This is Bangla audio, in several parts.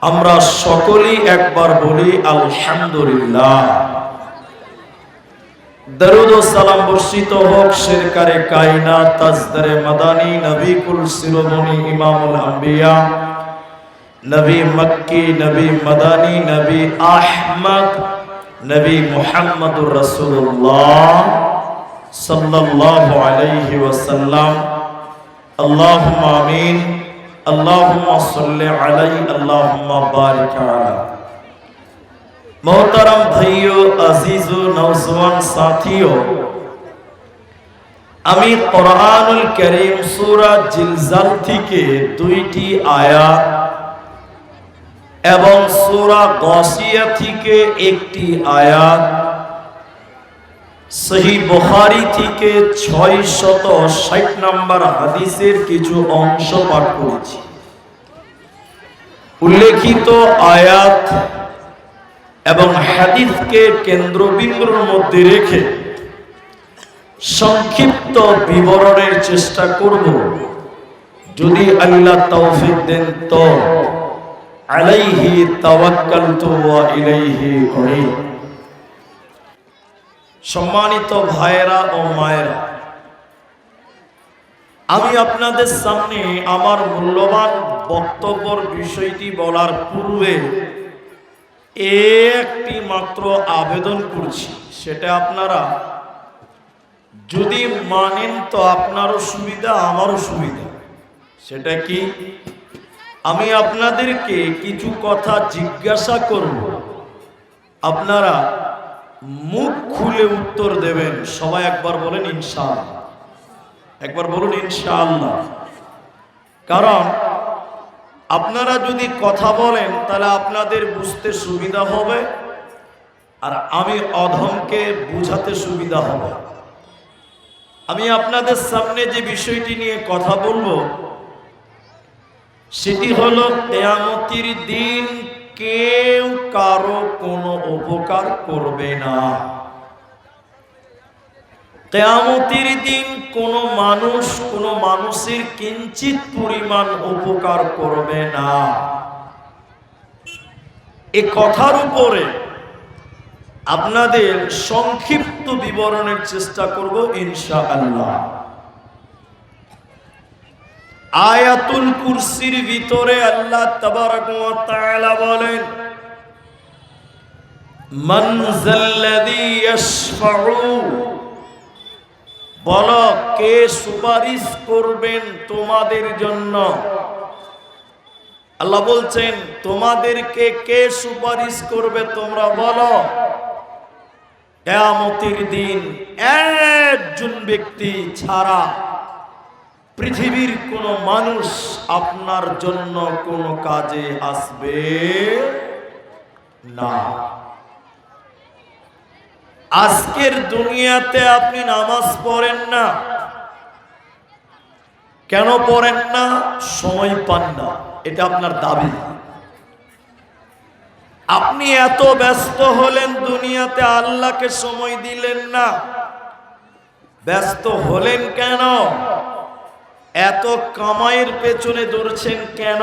আমরা সকলেই একবার বলি আলহামদুলিল্লাহ। দরুদ ও সালাম বর্ষিত হোক সরকারে কায়নাত তাজদারে মাদানী নবী কুল শিরোমণি ইমামুল আম্বিয়া নবী মক্কি নবী মাদানী নবী আহমদ নবী মুহাম্মদুর রাসূলুল্লাহ সাল্লাল্লাহু আলাইহি ওয়াসাল্লাম। আল্লাহুম্মা আমিন। अल्लाहुम्मा सल्लि अलैहि अल्लाहुम्मा बारिक अलैहि। मोहतरम भाइयों, अजीजों, नौजवान साथियों, আমি কুরআনুল কারীম সূরা জিলজাল থেকে দুইটি আয়াত এবং সূরা গাসিয়া থেকে একটি আয়াত, সহিহ বুখারী থেকে 660 নম্বর হাদিসের কিছু অংশ পাঠ করেছি। উল্লেখিত আয়াত এবং হাদিসকে কেন্দ্রবিন্দুর মধ্যে রেখে সংক্ষিপ্ত বিবরণের চেষ্টা করব, যদি আল্লাহ তৌফিক দেন তো। আলাইহি তাওয়াক্কালতু ওয়া ইলাইহি উনীব। সম্মানিত ভাইয়েরা ও মায়েরা, আমি আপনাদের সামনে আমার মূল্যবান বক্তব্যের বিষয়টি বলার পূর্বে একটি মাত্র আবেদন করছি, সেটা আপনারা যদি মানেন তো আপনারও সুবিধা আমারও সুবিধা। সেটা কি, আমি আপনাদেরকে কিছু কথা জিজ্ঞাসা করব, আপনারা মুখ খুলে উত্তর দেবেন। সবাই একবার বলেন ইনশাআল্লাহ, একবার বলুন ইনশাআল্লাহ। কারণ আপনারা যদি কথা বলেন তাহলে আপনাদের বুঝতে সুবিধা হবে, আর আমি অধমকে বুঝাতে সুবিধা হবে। আমি আপনাদের সামনে যে বিষয়টি নিয়ে কথা বলবো সেটি হলো কিয়ামতের দিন কেউ কারো কোনো উপকার করবে না। কিয়ামতের দিন কোনো মানুষ কোনো মানুষের কিঞ্চিত পরিমাণ উপকার করবে না। এ কথার উপরে আপনাদের সংক্ষিপ্ত বিবরণের চেষ্টা করব ইনশাআল্লাহ। আয়াতুল কুরসির ভিতরে আল্লাহ তাবারাক ওয়া তাআলা বলেন, মান যাল্লাযী ইয়াশফাউ, বলো কে সুপারিশ করবেন তোমাদের জন্য। আল্লাহ বলছেন তোমাদেরকে কে সুপারিশ করবে তোমরা বলো। কিয়ামতের দিন একজন ব্যক্তি ছাড়া পৃথিবীর কোনো মানুষ আপনার জন্য কোনো কাজে আসবে না। আজকের দুনিয়াতে আপনি নামাজ পড়েন না, কেন পড়েন না? সময় পান না, এটা আপনার দাবি। আপনি এত ব্যস্ত হলেন দুনিয়াতে, আল্লাহকে সময় দিলেন না। ব্যস্ত হলেন কেন? এত কামাইয়ের পেছনে দৌড়ছেন কেন?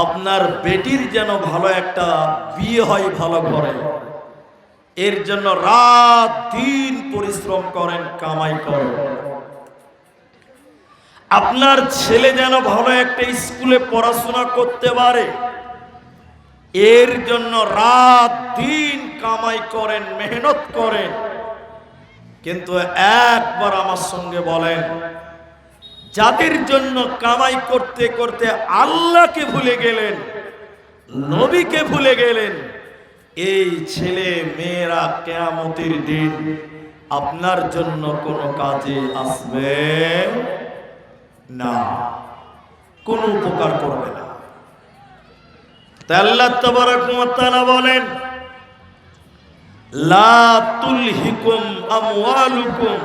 আপনার বেটির যেন ভালো একটা বিয়ে হয় ভালো ঘরে, এর জন্য রাত দিন পরিশ্রম করেন, কামাই করেন। আপনার ছেলে যেন ভালো একটা স্কুলে পড়াশোনা করতে পারে, এর জন্য রাত দিন কামাই করেন, মেহনত করেন। কিন্তু একবার আমার সঙ্গে বলেন, যাদের জন্য কামাই করতে করতে আল্লাহকে ভুলে গেলেন, নবীকে ভুলে গেলেন, এই ছেলে মেয়েরা কিয়ামতের দিন আপনার জন্য কোনো কাজে আসবে না, কোনো উপকার করবে না। তাই আল্লাহ তাবারাক ওয়া তাআলা বলেন, লা তুলহিকুম আমওয়ালুকুম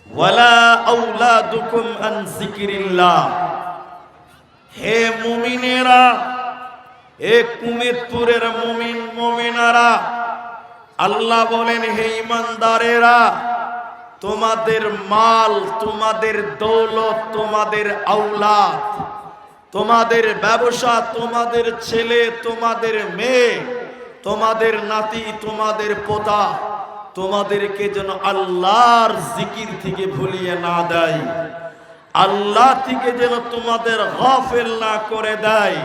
ওয়ালা আওলাদুকুম আন যিকরিল্লাহ। হে মুমিনেরা, হে কুমিরপুরের মুমিন মুমিনারা, আল্লাহ বলেন হে ঈমানদারেরা, তোমাদের মাল, তোমাদের দৌলত, তোমাদের আওলাদ তোমাদের ব্যবসা, তোমাদের ছেলে, তোমাদের মেয়ে, তোমাদের নাতি, তোমাদের পোতা তোমাদেরকে যেন আল্লাহর জিকির থেকে ভুলিয়ে না দেয়, আল্লাহ থেকে যেন তোমাদের গাফেল না করে দেয়।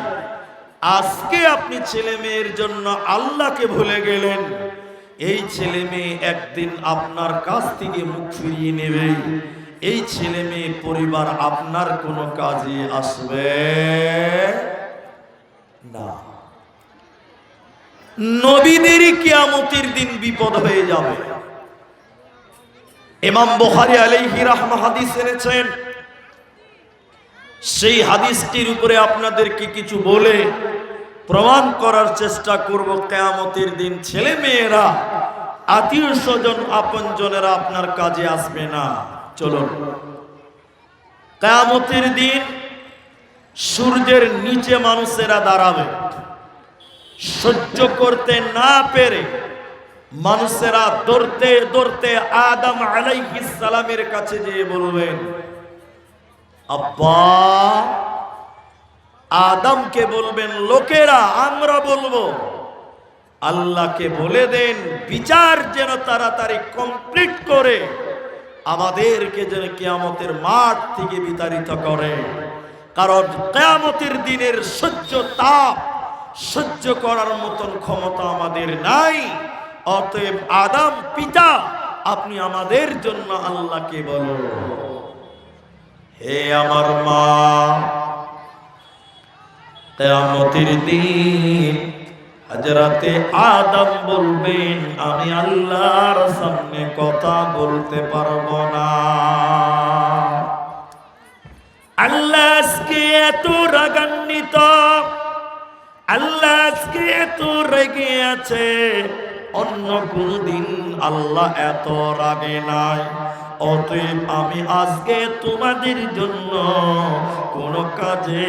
আজকে আপনি ছেলে মেয়ের জন্য আল্লাহকে ভুলে গেলেন, এই ছেলে মেয়ে একদিন আপনার কাছ থেকে মুখ ফিরিয়ে নেবে। এই ছেলে মেয়ে পরিবার আপনার কোনো কাজে আসবে না। নবীদের কিয়ামতের দিন বিপদ হয়ে যাবে। ইমাম বুখারী আলাইহি রাহমাহ হাদিস এনেছেন, সেই হাদিসটির উপরে আপনাদেরকে কিছু বলে প্রমাণ করার চেষ্টা করব। কিয়ামতের দিন ছেলে মেয়েরা, আত্মীয় স্বজন, আপনজনেরা আপনার কাজে আসবে না। চলুন, কিয়ামতের দিন সূর্যের নিচে মানুষেরা দাঁড়াবে। সহ্য করতে না পেরে মানুষেরা দৌড়তে দৌড়তে আদম আলাইহিস সালামের কাছে যেয়ে বলবেন, আব্বা। আদমকে বলবেন লোকেরা, আমরা বলবো আল্লাহকে বলে দেন বিচার যেন তাড়াতাড়ি কমপ্লিট করে আমাদেরকে যেন কিয়ামতের মাঠ থেকে বিতাড়িত করে। কারণ কিয়ামতের দিনের তাপ সহ্য করার মতন ক্ষমতা আমাদের নাই। অতএব আদম পিতা, আপনি আমাদের জন্য আল্লাহকে বলো। হে আমার মা, কিয়ামতের দিন হযরতে আদম বলবেন, আমি আল্লাহর সামনে কথা বলতে পারবো না। আল্লাহ আজকে এত রাগান্বিত, আল্লাহ আজকে এত রেগে আছে, অন্য কোন দিন আল্লাহ এত রাগে নাই। অতএব আমি আজকে তোমাদের জন্য কোন কাজে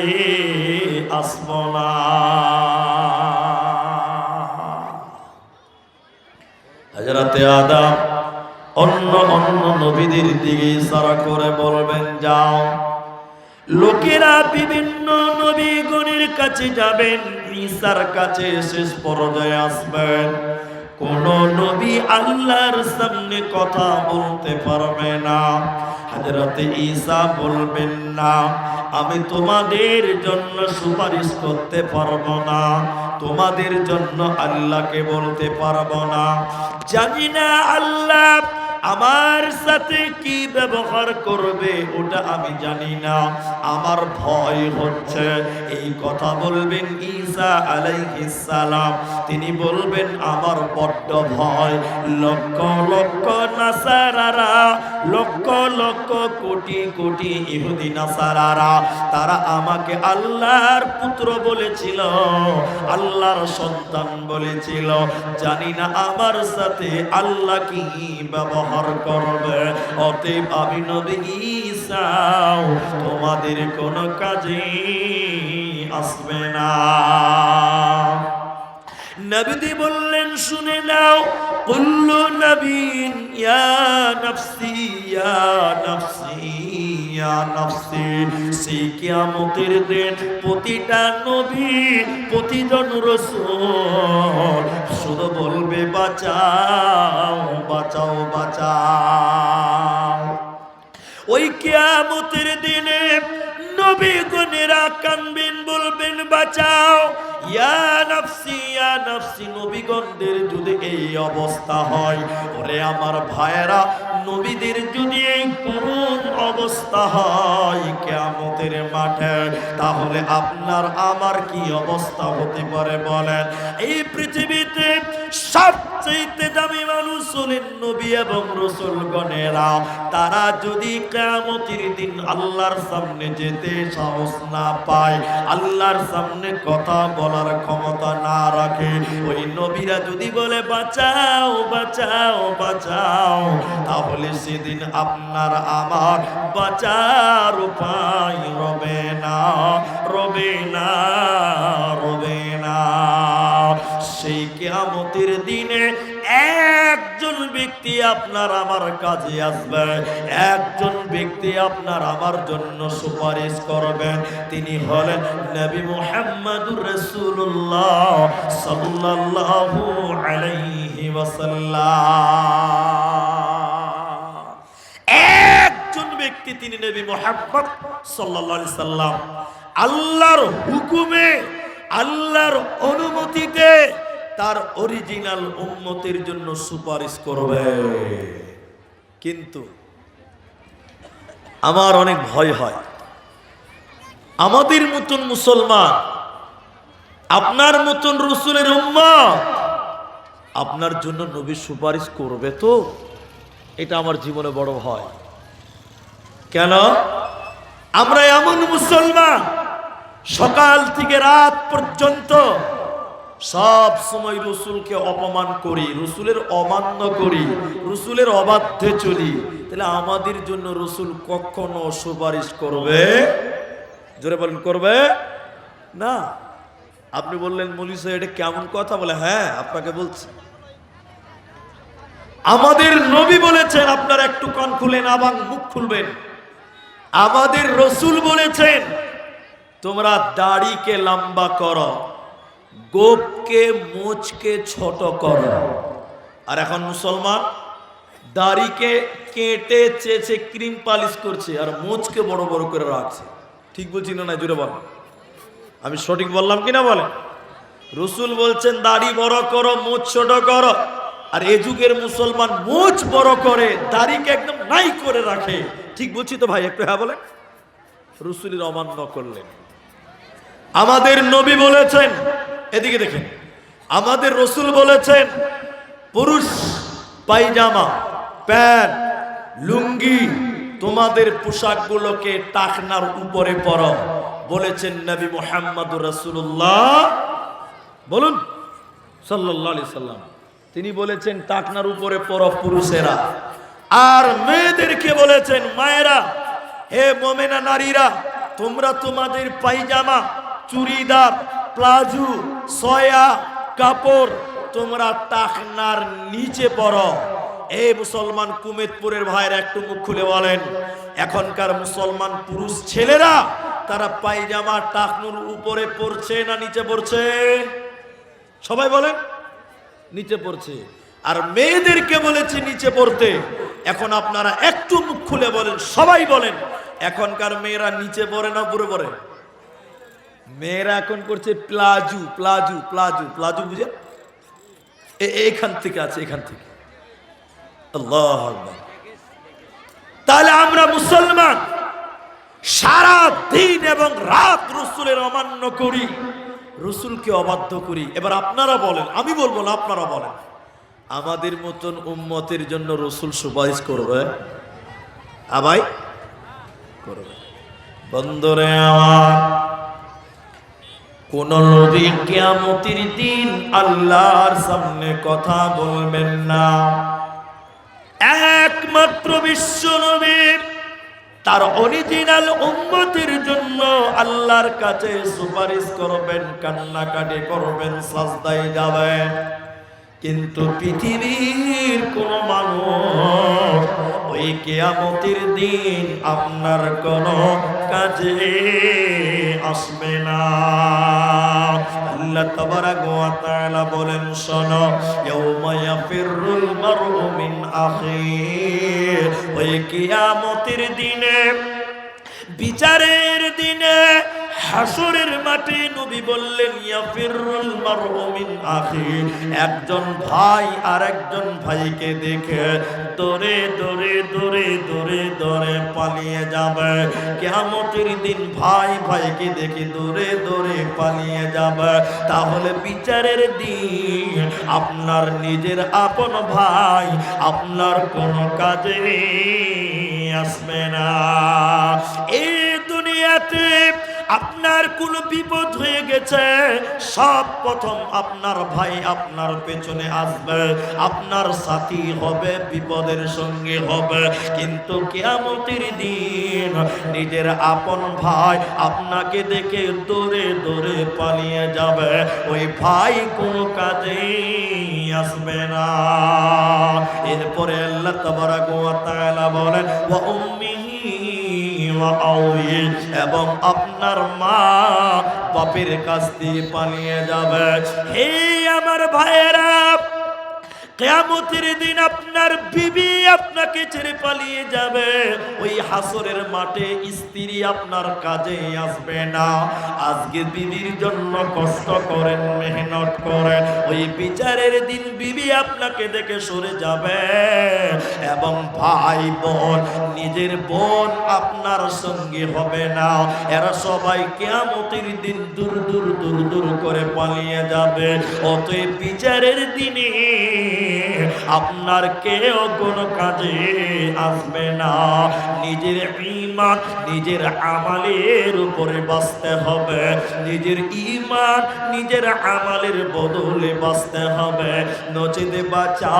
আসব না। হযরতে আদম অন্য নবীদের দিকে ইশারা করে বলবেন, যাও। লোকেরা বিভিন্ন নবীগণের কাছে যাবেন, ঈসার কাছে শেষ পর্যায়ে আসবেন। কোন নবী আল্লাহর সামনে কথা বলতে পারবে না। হযরতে ঈসা বলবেন, না, আমি তোমাদের জন্য সুপারিশ করতে পারবো না, তোমাদের জন্য আল্লাহকে বলতে পারবো না। জানি না আল্লাহ আমার সাথে কি ব্যবহার করবে, ওটা আমি জানি না, আমার ভয় হচ্ছে। এই কথা বলবেন ঈসা আলাইহিস সালাম। তিনি বলবেন, আমার বড্ড ভয়। লক্ষ লক্ষ নাসারারা, লক্ষ লক্ষ কোটি কোটি ইহুদি নাসারারা, তারা আমাকে আল্লাহর পুত্র বলেছিল, আল্লাহর সন্তান বলেছিল। জানি না আমার সাথে আল্লাহ কি ব্যবহার করবে। অতএব আমি নবী ঈসা তোমাদের কোন কাজে আসবে না। নবী বললেন, শুনে নাও, কুল্লু নবীন ইয়া নফসি ইয়া নফসি ইয়া নফসি। সেই কিয়ামতের দিন প্রতিটা নবী, প্রতিজন রাসূল শুধু বলবে, বাঁচাও বাঁচাও বাঁচাও। ওই কিয়ামতের দিনে নবীগণেরা কানবেন, বলবেন, বাঁচাও, ইয়া নফসি ইয়া নফসি। নবীগণদের যদি এই অবস্থা হয়, ওরে আমার ভাইয়েরা, নবীদের যদি এই করুণ অবস্থা হয় কিয়ামতের মাঠে, তাহলে আপনার আমার কি অবস্থা হতে পারে বলেন? এই পৃথিবীতে সবচেয়ে দামি মানুষ হলেন নবী এবং রাসূলগণেরা। তারা যদি কিয়ামতের দিন আল্লাহর সামনে যেতে সাহস না পায়, আল্লাহর সামনে কথা বলার ক্ষমতা না রাখে, ওই নবীরা যদি বলে বাঁচাও বাঁচাও বাঁচাও, তাহলে সেদিন আপনার আমার বাঁচার উপায় রবে না, রবে না, রবে না। সেই কিয়ামতের দিনে একজন ব্যক্তি আপনার আমার কাজে আসবে, একজন ব্যক্তি আপনার আমার জন্য সুপারিশ করবেন, তিনি হলেন নবী মুহাম্মদুর রাসূলুল্লাহ সাল্লাল্লাহু আলাইহি ওয়াসাল্লাম। একজন ব্যক্তি, তিনি নবী মুহাম্মদ সাল্লাল্লাহু আলাইহি সাল্লাম, আল্লাহর হুকুমে, আল্লাহর অনুমতিতে তার অরিজিনাল উম্মতের জন্য সুপারিশ করবে। কিন্তু আমার অনেক ভয় হয়, আমাদের মতন মুসলমান, আপনার মতন রাসূলের উম্মত আপনার জন্য নবী সুপারিশ করবে তো? এটা আমার জীবনে বড় ভয়। কেন? আমরা এমন মুসলমান, সকাল থেকে রাত পর্যন্ত সব সময় রসুলকে অপমান করি, রসুলের অমান্য করি, রসুলের অবাধ্যে চলি, তাহলে আমাদের জন্য রসুল কখনো সুপারিশ করবে? জোরে বলেন, করবে না। আপনি বললেন মৌলভী সাহেব এটা কেমন কথা? বলে হ্যাঁ, আপনাকে বলছি। আমাদের নবী বলেছেন, আপনারা একটু কান খুলেন আবার মুখ খুলবেন, আমাদের রসুল বলেছেন তোমরা দাড়িকে লম্বা করো, গোপকে মুছকে ছোট করো। আর এখন মুসলমান দাড়িকে কেটে চেয়েছে, ক্রিম পালিশ করছে, আর মুছকে বড় বড় করে রাখছে। ঠিক বলছি না? জোরে বল, আমি সঠিক বললাম কিনা বলেন? রসুল বলছেন দাড়ি বড় করো, মুছ ছোট করো, আর এ যুগের মুসলমান মুছ বড় করে, দাড়িকে একদম নাই করে রাখে। ঠিক বলছি তো ভাই? একটু হ্যাঁ বলেন। রসুলের অমান্য করলেন। আমাদের নবী বলেছেন, এদিকে দেখেন, আমাদের রসুল বলেছেন পুরুষ পায়জামা, প্যান্ট, লুঙ্গি, তোমাদের পোশাকগুলোকে টাকনার উপরে পরো। বলেছেন নবী মুহাম্মদুর রাসূলুল্লাহ, বলুন সাল্লাল্লাহু আলাইহি সাল্লাম, তিনি বলেছেন টাকনার উপরে পরো পুরুষেরা। আর মেয়েদেরকে বলেছেন, মায়েরা, হে মুমিনা নারীরা, তোমরা তোমাদের পায়জামা, চুড়িদার, প্লাজো, সয়া কাপড় তোমরা টাকনার নিচে পরো। এই মুসলমান কুমেতপুরের ভাইরা একটু মুখ খুলে বলেন, এখনকার মুসলমান পুরুষ ছেলেরা তারা পায়জামা টাকনুর উপরে পরছে না নিচে পরছে? সবাই বলেন নিচে পড়ছে। আর মেয়েদেরকে বলেছে নিচে পড়তে। এখন আপনারা একটু মুখ খুলে বলেন, সবাই বলেন, এখনকার মেয়েরা নিচে পড়ে না উপরে পড়ে? মেয়েরা এখন করছে প্লাজু, প্লাজু, প্লাজু, প্লাজু, বুঝে এখান থেকে আছে, এখান থেকে। আল্লাহু আকবার। তাহলে আমরা মুসলমান সারা দিন এবং রাত রসুলের অমান্য করি, রসুলকে অবাধ্য করি। এবার আপনারা বলেন, আমি বলবো না, আপনারা বলেন, আমাদের মতন উম্মতের জন্য রসুল সুপারিশ করবে? ভাই করবে। বন্ধুরে আমার, কোন নবী কিয়ামতের দিন আল্লাহর সামনে কথা বলবেন না। একমাত্র বিশ্ব নবী তার অরিজিনাল উম্মতের জন্য আল্লাহর কাছে সুপারিশ করবেন, কান্নাকাটি করবেন, সাজদায় যাবেন। কিন্তু পৃথিবীর কোন মানুষ ওই কিয়ামতের দিন আপনার কোন কাজে আসবে না। আল্লাহ তাবারাক ওয়া তাআলা বলেন, শোনো, ইয়াউমা ইয়াফিরুল মারউ মিন আখিহি, ওই কিয়ামতের দিনে, বিচারের দিনে, হাসরের মাঠে নবী বললেন, ইয়াফিরুল মারউ মিন আখিহি, একজন ভাই আর একজন ভাইকে দেখে দৌড়ে দৌড়ে দৌড়ে দৌড়ে দৌড়ে পালিয়ে যাবে। কিয়ামতের দিন ভাই ভাইকে দেখে দৌড়ে দৌড়ে পালিয়ে যাবে। তাহলে বিচারের দিন আপনার নিজের আপন ভাই আপনার কোনো কাজে আসবে না। এই দুনিয়াতে আপনার কোন বিপদ হয়ে গেছে, সব প্রথম আপনার ভাই আপনার পেছনে আসবে, আপনার সাথী হবে, বিপদের সঙ্গে হবে। কিন্তু কিয়ামতের দিন নিজের আপন ভাই আপনাকে দেখে দৌড়ে দৌড়ে পালিয়ে যাবে। ওই ভাই কোনো কাজে আসবে না। এরপরে আল্লাহ তাবারাক ওয়া তাআলা বলেন ওয়া উম্মিহি ওয়া আবি, এবং আপনার মা বাপের কাছ থেকে পালিয়ে যাবে। হে আমার ভাইয়েরা, কিয়ামতের দিন আপনার বিবি আপনাকে ছেড়ে পালিয়ে যাবে। ওই হাসরের মাঠে স্ত্রী আপনার কাজে আসবে না। আজকে বিবির জন্য কষ্ট করেন, মেহনত করেন, ওই বিচারের দিন বিবি আপনাকে দেখে সরে যাবে। এবং ভাই বোন, নিজের বোন আপনার সঙ্গে হবে না। এরা সবাই কিয়ামতের দিন দূর দূর দূর দূর করে পালিয়ে যাবে। অতএব বিচারের দিনে আপনার কেউ কোনো কাজে আসবে না। নিজের ঈমান, নিজের আমালের উপরে বাঁচতে হবে। নিজের ঈমান, নিজের আমালের বদলে বাঁচতে হবে। নচেতে বাঁচা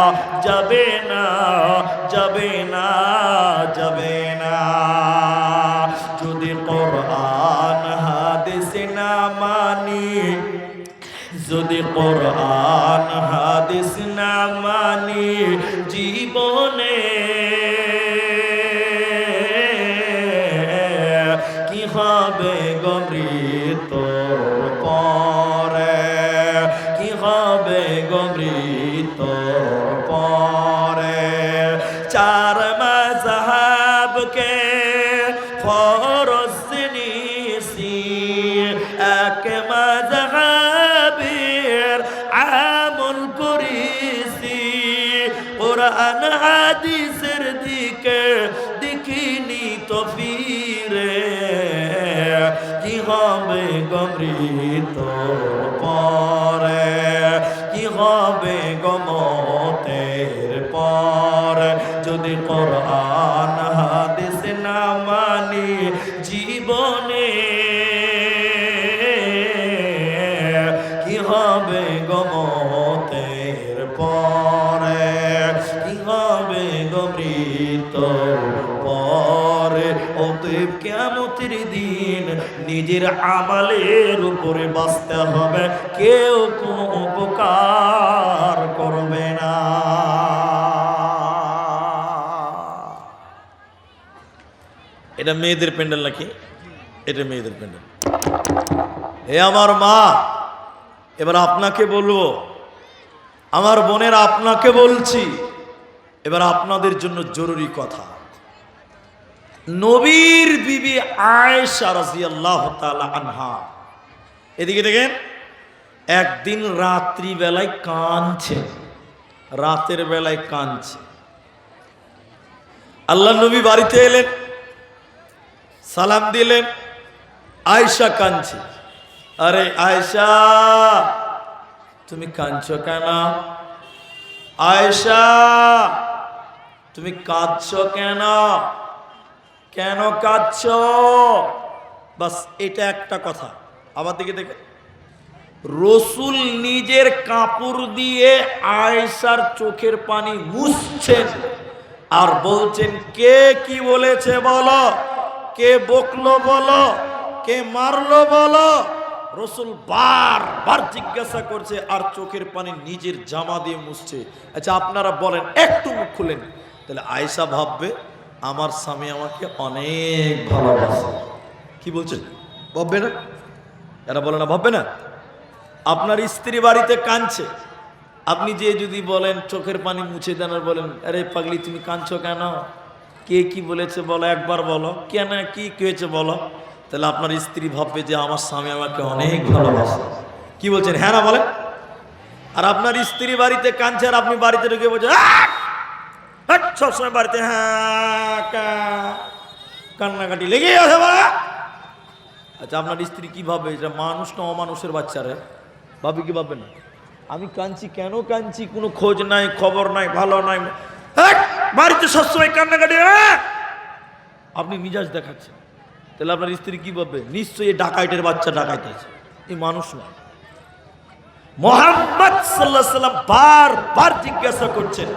যাবে না, যাবে না, যাবে না। যদি কোরআন হাদিস না মানি, যদি কোরআন হাদিস না মানি জীবনে, কি হবে গমৃত পরে, কি হবে গমৃত পরে। চার মাযহাবকে ফরজ নিছি, এক মাযহাবের আমল করেছি। কোরআন হাদিসের দিকে দেখিনি তো ফিরে, কি হবে গমৃত পরে, কি হবে গমতের পর। যদি কোরআন হাদিস না মানি জীবনে, কি হবে গমতের পরে, কি হবে গমৃত পরে। অতএব কিয়ামতের দিন নিজের আমালের উপরে বাঁচতে হবে, কেউ কোনো উপকার করবে না। এটা মেয়েদের প্যান্ডেল নাকি? এটা মেয়েদের প্যান্ডেল। হে আমার মা, এবার আপনাকে বলবো, আমার বোনেরা আপনাকে বলছি, এবার আপনাদের জন্য জরুরি কথা। নবীর বিবি আয়েশা রাদিয়াল্লাহু তাআলা আনহা, এদিকে দেখেন, একদিন রাত্রি বেলায় কাঁদছে, রাতের বেলায় কাঁদছে। আল্লাহ নবী বাড়িতে এলেন, সালাম দিলেন, আয়েশা কাঁদছে। আরে আয়েশা, তুমি কাঁদছো কেন? আয়েশা, তুমি কাঁদছো কেন? কেন কাঁদছো? বাস এটা একটা কথা। আমার দিকে দেখে, রসুল নিজের কাপড় দিয়ে আয়েশার চোখের পানি মুছছেন আর বলছেন, কে কি বলেছে বলো, কে বকলো বলো, কে মারলো বলো। রসুল বারবার জিজ্ঞাসা করছে আর চোখের পানি নিজের জামা দিয়ে মুছছে। আচ্ছা আপনারা বলেন, একটু মুখ খুলেন, তাহলে আয়েশা ভাববে আমার স্বামী আমাকে অনেক ভালোবাসে। কি বলছেন? ভাববে না? এরা বলে না, ভাববে না? আপনার স্ত্রী বাড়িতে কাঁদছে, আপনি যে যদি বলেন চোখের পানি মুছে দেন আর বলেন, আরে পাগলি তুমি কাঁদছো কেন, কে কি বলেছে বলো, একবার বলো, কেন কি হয়েছে বলো, তাহলে আপনার স্ত্রী ভাববে যে আমার স্বামী আমাকে অনেক ভালোবাসে। কি বলছেন? হ্যাঁ না বলেন? আর আপনার স্ত্রী বাড়িতে কাঁদছে আর আপনি বাড়িতে ঢুকে বলছেন সবসময় বাড়িতে হ্যাঁ কান্নাকাটি লেগে আছে বলা। আচ্ছা আপনার স্ত্রী কি ভাববে? এটা মানুষ না অমানুষের বাচ্চারে ভাবি, কি ভাববে না? আমি কাঁদছি, কেন কাঁদছি, কোনো খোঁজ নাই, খবর নাই, ভালো নাই, বাড়িতে সবসময় কান্নাকাটি, আপনি মিজাজ দেখাচ্ছেন, তাহলে আপনার স্ত্রী কি ভাববে? নিশ্চয়ই ডাকাইটের বাচ্চা ডাকাইতেছে, এই মানুষ নয়। মুহাম্মদ সাল্লাল্লাহু আলাইহি ওয়াসাল্লাম বারবার জিজ্ঞাসা করছেন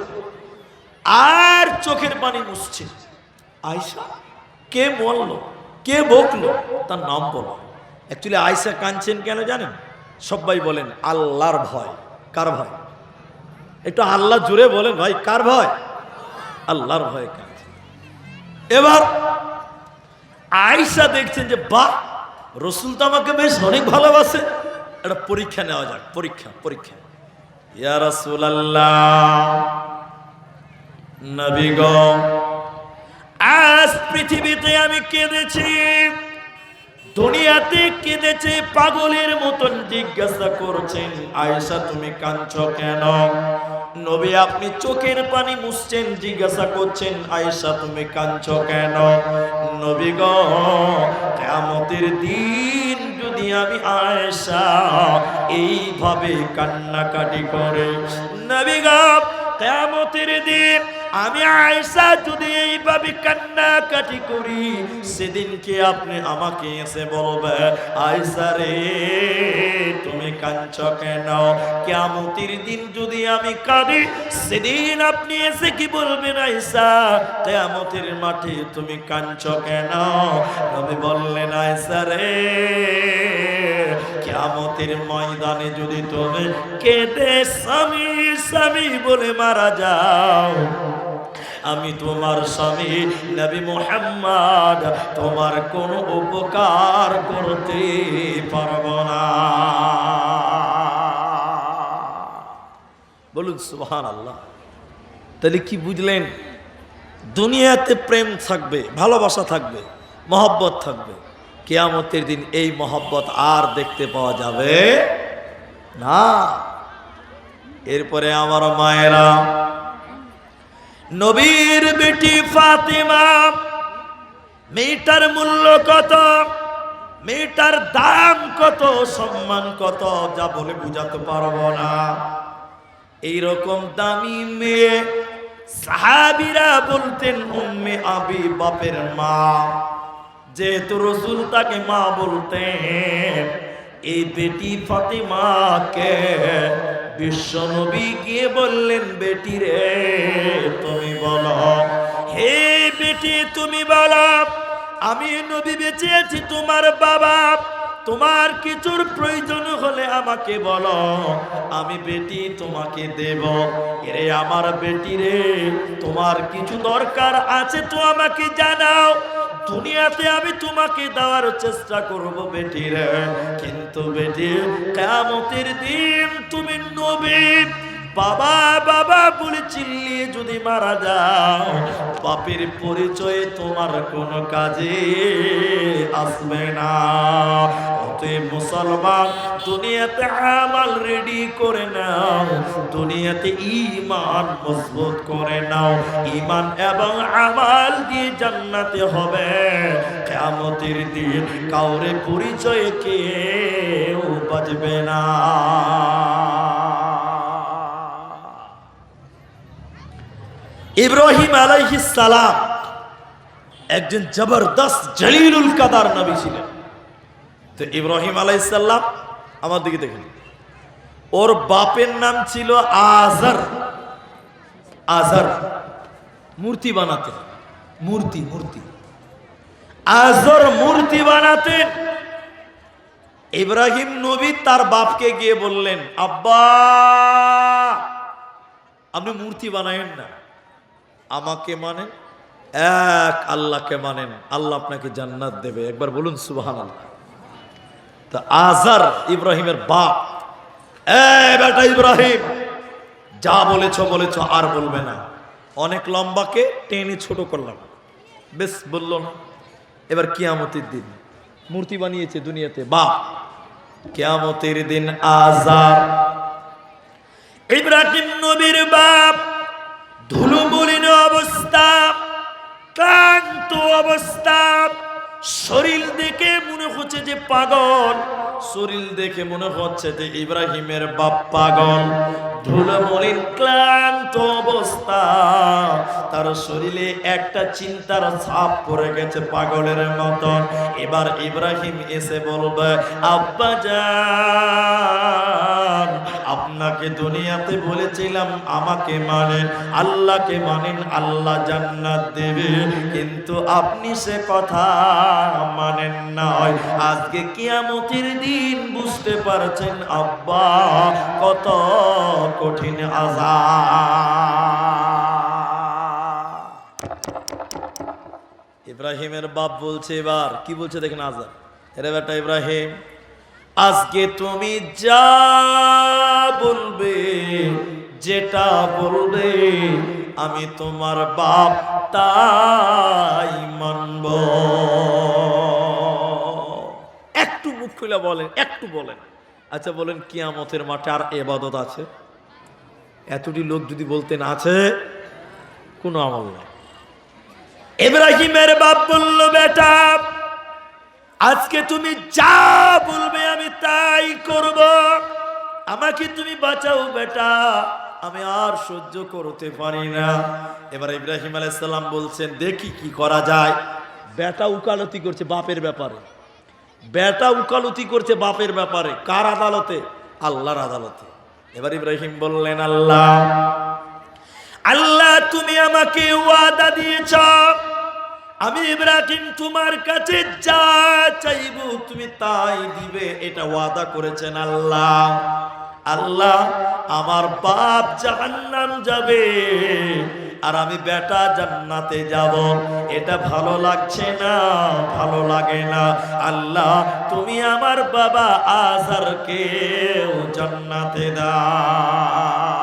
আর চোখের পানি মুছছে, আয়েশা কে বললো, কে বকলো, তার নাম বলো। অ্যাকচুয়ালি আয়েশা কাঁদছেন কেন জানেন? সবাই বলেন আল্লাহর ভয়। কার ভয়? একটু আল্লাহ জুড়ে বলেন ভাই, কার ভয়? আল্লাহর ভয় কাজ। এবার আয়েশা দেখছেন যে বাহ, রসুল তো আমাকে বেশ অনেক ভালোবাসে, একটা পরীক্ষা নেওয়া যাক। পরীক্ষা পরীক্ষা। ইয়া রাসূলুল্লাহ, নবী গো, আজ পৃথিবীতে আমি কেঁদেছি, দুনিয়াতে কেঁদেছে, পাগলের মতন জিজ্ঞাসা করছেন আয়েশা তুমি কাঁদছো কেন? নবী আপনি চোখের পানি মুছছেন, জিজ্ঞাসা করছেন আয়েশা তুমি কাঁদছো কেন? নবী গো, কিয়ামতের দিন যদি আমি আয়েশা এইভাবে কান্নাকাটি করে, নবী গো কিয়ামতের দিন আমি আয়েশা যদি এইভাবে কান্নাকাটি করি, সেদিনকে আপনি আমাকে এসে বলবে আয়েশা রে তুমি কাঁদছো কেন? কিয়ামতের দিন যদি আমি কাঁদি, সেদিন আপনি এসে কি বলবেন আয়েশা কিয়ামতের মাঠে তুমি কাঁদছো কেন? নবী বললেন আয়েশা রে, কিয়ামতের ময়দানে যদি তুমি কেঁদে স্বামী স্বামী বলে মারা যাও, আমি তোমার স্বামী নবী মুহাম্মদ তোমার কোনো উপকার করতে পারবো না। বলুন সুবহানাল্লাহ। তাহলে কি বুঝলেন? দুনিয়াতে প্রেম থাকবে, ভালোবাসা থাকবে, মহব্বত থাকবে, কিয়ামতের দিন এই মহব্বত আর দেখতে পাওয়া যাবে না। এরপরে আমার মায়েরা, নবীর বেটি ফাতিমা, মেয়েটার মূল্য কত, মেয়েটার দাম কত, সম্মান কত, যা বলে বুঝাতে পারবো না। এইরকম দামি মেয়ে সাহাবীরা বলতেন উম্মে আবি, বাপের মা, যেহেতু রাসূল তাকে মা বলতেন, এই বেটি ফাতিমাকে বিশ্ব নবী গিয়ে বললেন বেটি রে তুমি বলো, হে বেটি তুমি বলো, আমি নবী বেঁচে আছি, তোমার বাবা, তোমার কিছুর প্রয়োজন হলে আমাকে বলো, আমি বেটি তোমাকে দেব। এরে আমার বেটি রে, তোমার কিছু দরকার আছে তো আমাকে জানাও, দুনিয়াতে আমি তোমাকে দেওয়ার চেষ্টা করব বেটি রে। কিন্তু বেটি, কিয়ামতের দিন তুমি নবী বাবা বাবা বলে চিল্লিয়ে যদি মারা যাও, বাপের পরিচয়ে তোমার কোনো কাজে আসবে না। অতএব মুসলমান, দুনিয়াতে আমাল রেডি করে নাও, দুনিয়াতে ঈমান মজবুত করে নাও, ঈমান এবং আমাল দিয়ে জান্নাতে হবে। কিয়ামতের দিন কাউরে পরিচয়ে কেউ বাঁচবে না। ইব্রাহিম আলাইহিস সালাম একজন জবরদস্ত জলিলুল কাদার নবী ছিলেন। তো ইব্রাহিম আলাইহিস সালাম, আমার দিকে দেখুন, ওর বাপের নাম ছিল আজার। আজার মূর্তি বানাতেন, মূর্তি মূর্তি আজার মূর্তি বানাতেন। ইব্রাহিম নবী তার বাপকে গিয়ে বললেন, আব্বা আপনি মূর্তি বানায়েন না, আমাকে মানেন, এক আল্লাহকে মানেন, আল্লাহ আপনাকে জান্নাত দেবে। একবার বলুন সুবহানাল্লাহ। তা আজার ইব্রাহিমের বাপ, বেটা ইব্রাহিম, যা বলেছো বলেছো, আর বলবে না। অনেক লম্বাকে টেনে ছোট করলাম, বেশ বললো না। এবার কিয়ামতের দিন মূর্তি বানিয়েছে দুনিয়াতে বাপ, কিয়ামতের দিন আজার ইব্রাহিম নবীর বাপ ধুলোমলিন অবস্থা, ক্লান্ত অবস্থা, শরীর দেখে মনে হচ্ছে যে পাগল, শরীর দেখে মনে হচ্ছে যে ইব্রাহিমের বাপ পাগল। ধুলোমলিন ক্লান্ত অবস্থা, তার শরীরে একটা চিন্তার ছাপ পড়ে গেছে পাগলের মতন। এবার ইব্রাহিম এসে বলবে, আব্বা জান আপনার আপনাকে দুনিয়াতে বলেছিলাম আমাকে মানেন, আল্লাহকে মানেন, আল্লাহ জান্নাত দেবে, কিন্তু আপনি সে কথা মানেন না। আজকে কিয়ামতের দিন বুঝতে পারছেন আব্বা কত কঠিন আযাব। ইব্রাহিমের বাপ বলছে, এবার কি বলছে দেখেন আযাব। আরে বেটা ইব্রাহিম, আজকে তুমি যা বলবে, যেটা বলবে, আমি তোমার বাপ তাই মানব। একটু মুখ খুলে বলেন, একটু বলেন। আচ্ছা বলেন, কিয়ামতের মাঠে আর ইবাদত আছে? এতটি লোক যদি বলতেন আছে, কোনো আমল নাই। ইব্রাহিমের বাপ বলল, বেটা আজকে তুমি যা বলবে আমি তাই করব, আমাকে তুমি বাঁচাও বেটা, আমি আর সহ্য করতে পারি না। এবার ইব্রাহিম আলাইহিস সালাম বলছেন, দেখি কি করা যায়। বেটা উকালতি করছে বাপের ব্যাপারে, বেটা উকালতি করছে বাপের ব্যাপারে। কার আদালতে? আল্লাহর আদালতে। এবার ইব্রাহিম বললেন, আল্লাহ আল্লাহ তুমি আমাকে ওয়াদা দিয়েছ, আমি ইব্রাহিম তোমার কাছে যা চাইবো তুমি তাই দিবে, এটা ওয়াদা করেছেন আল্লাহ। আল্লাহ আমার বাপ জাহান্নাম যাবে আর আমি বেটা জান্নাতে যাব, এটা ভালো লাগছে না, ভালো লাগে না। আল্লাহ তুমি আমার বাবা আযারকে জান্নাতে দাও।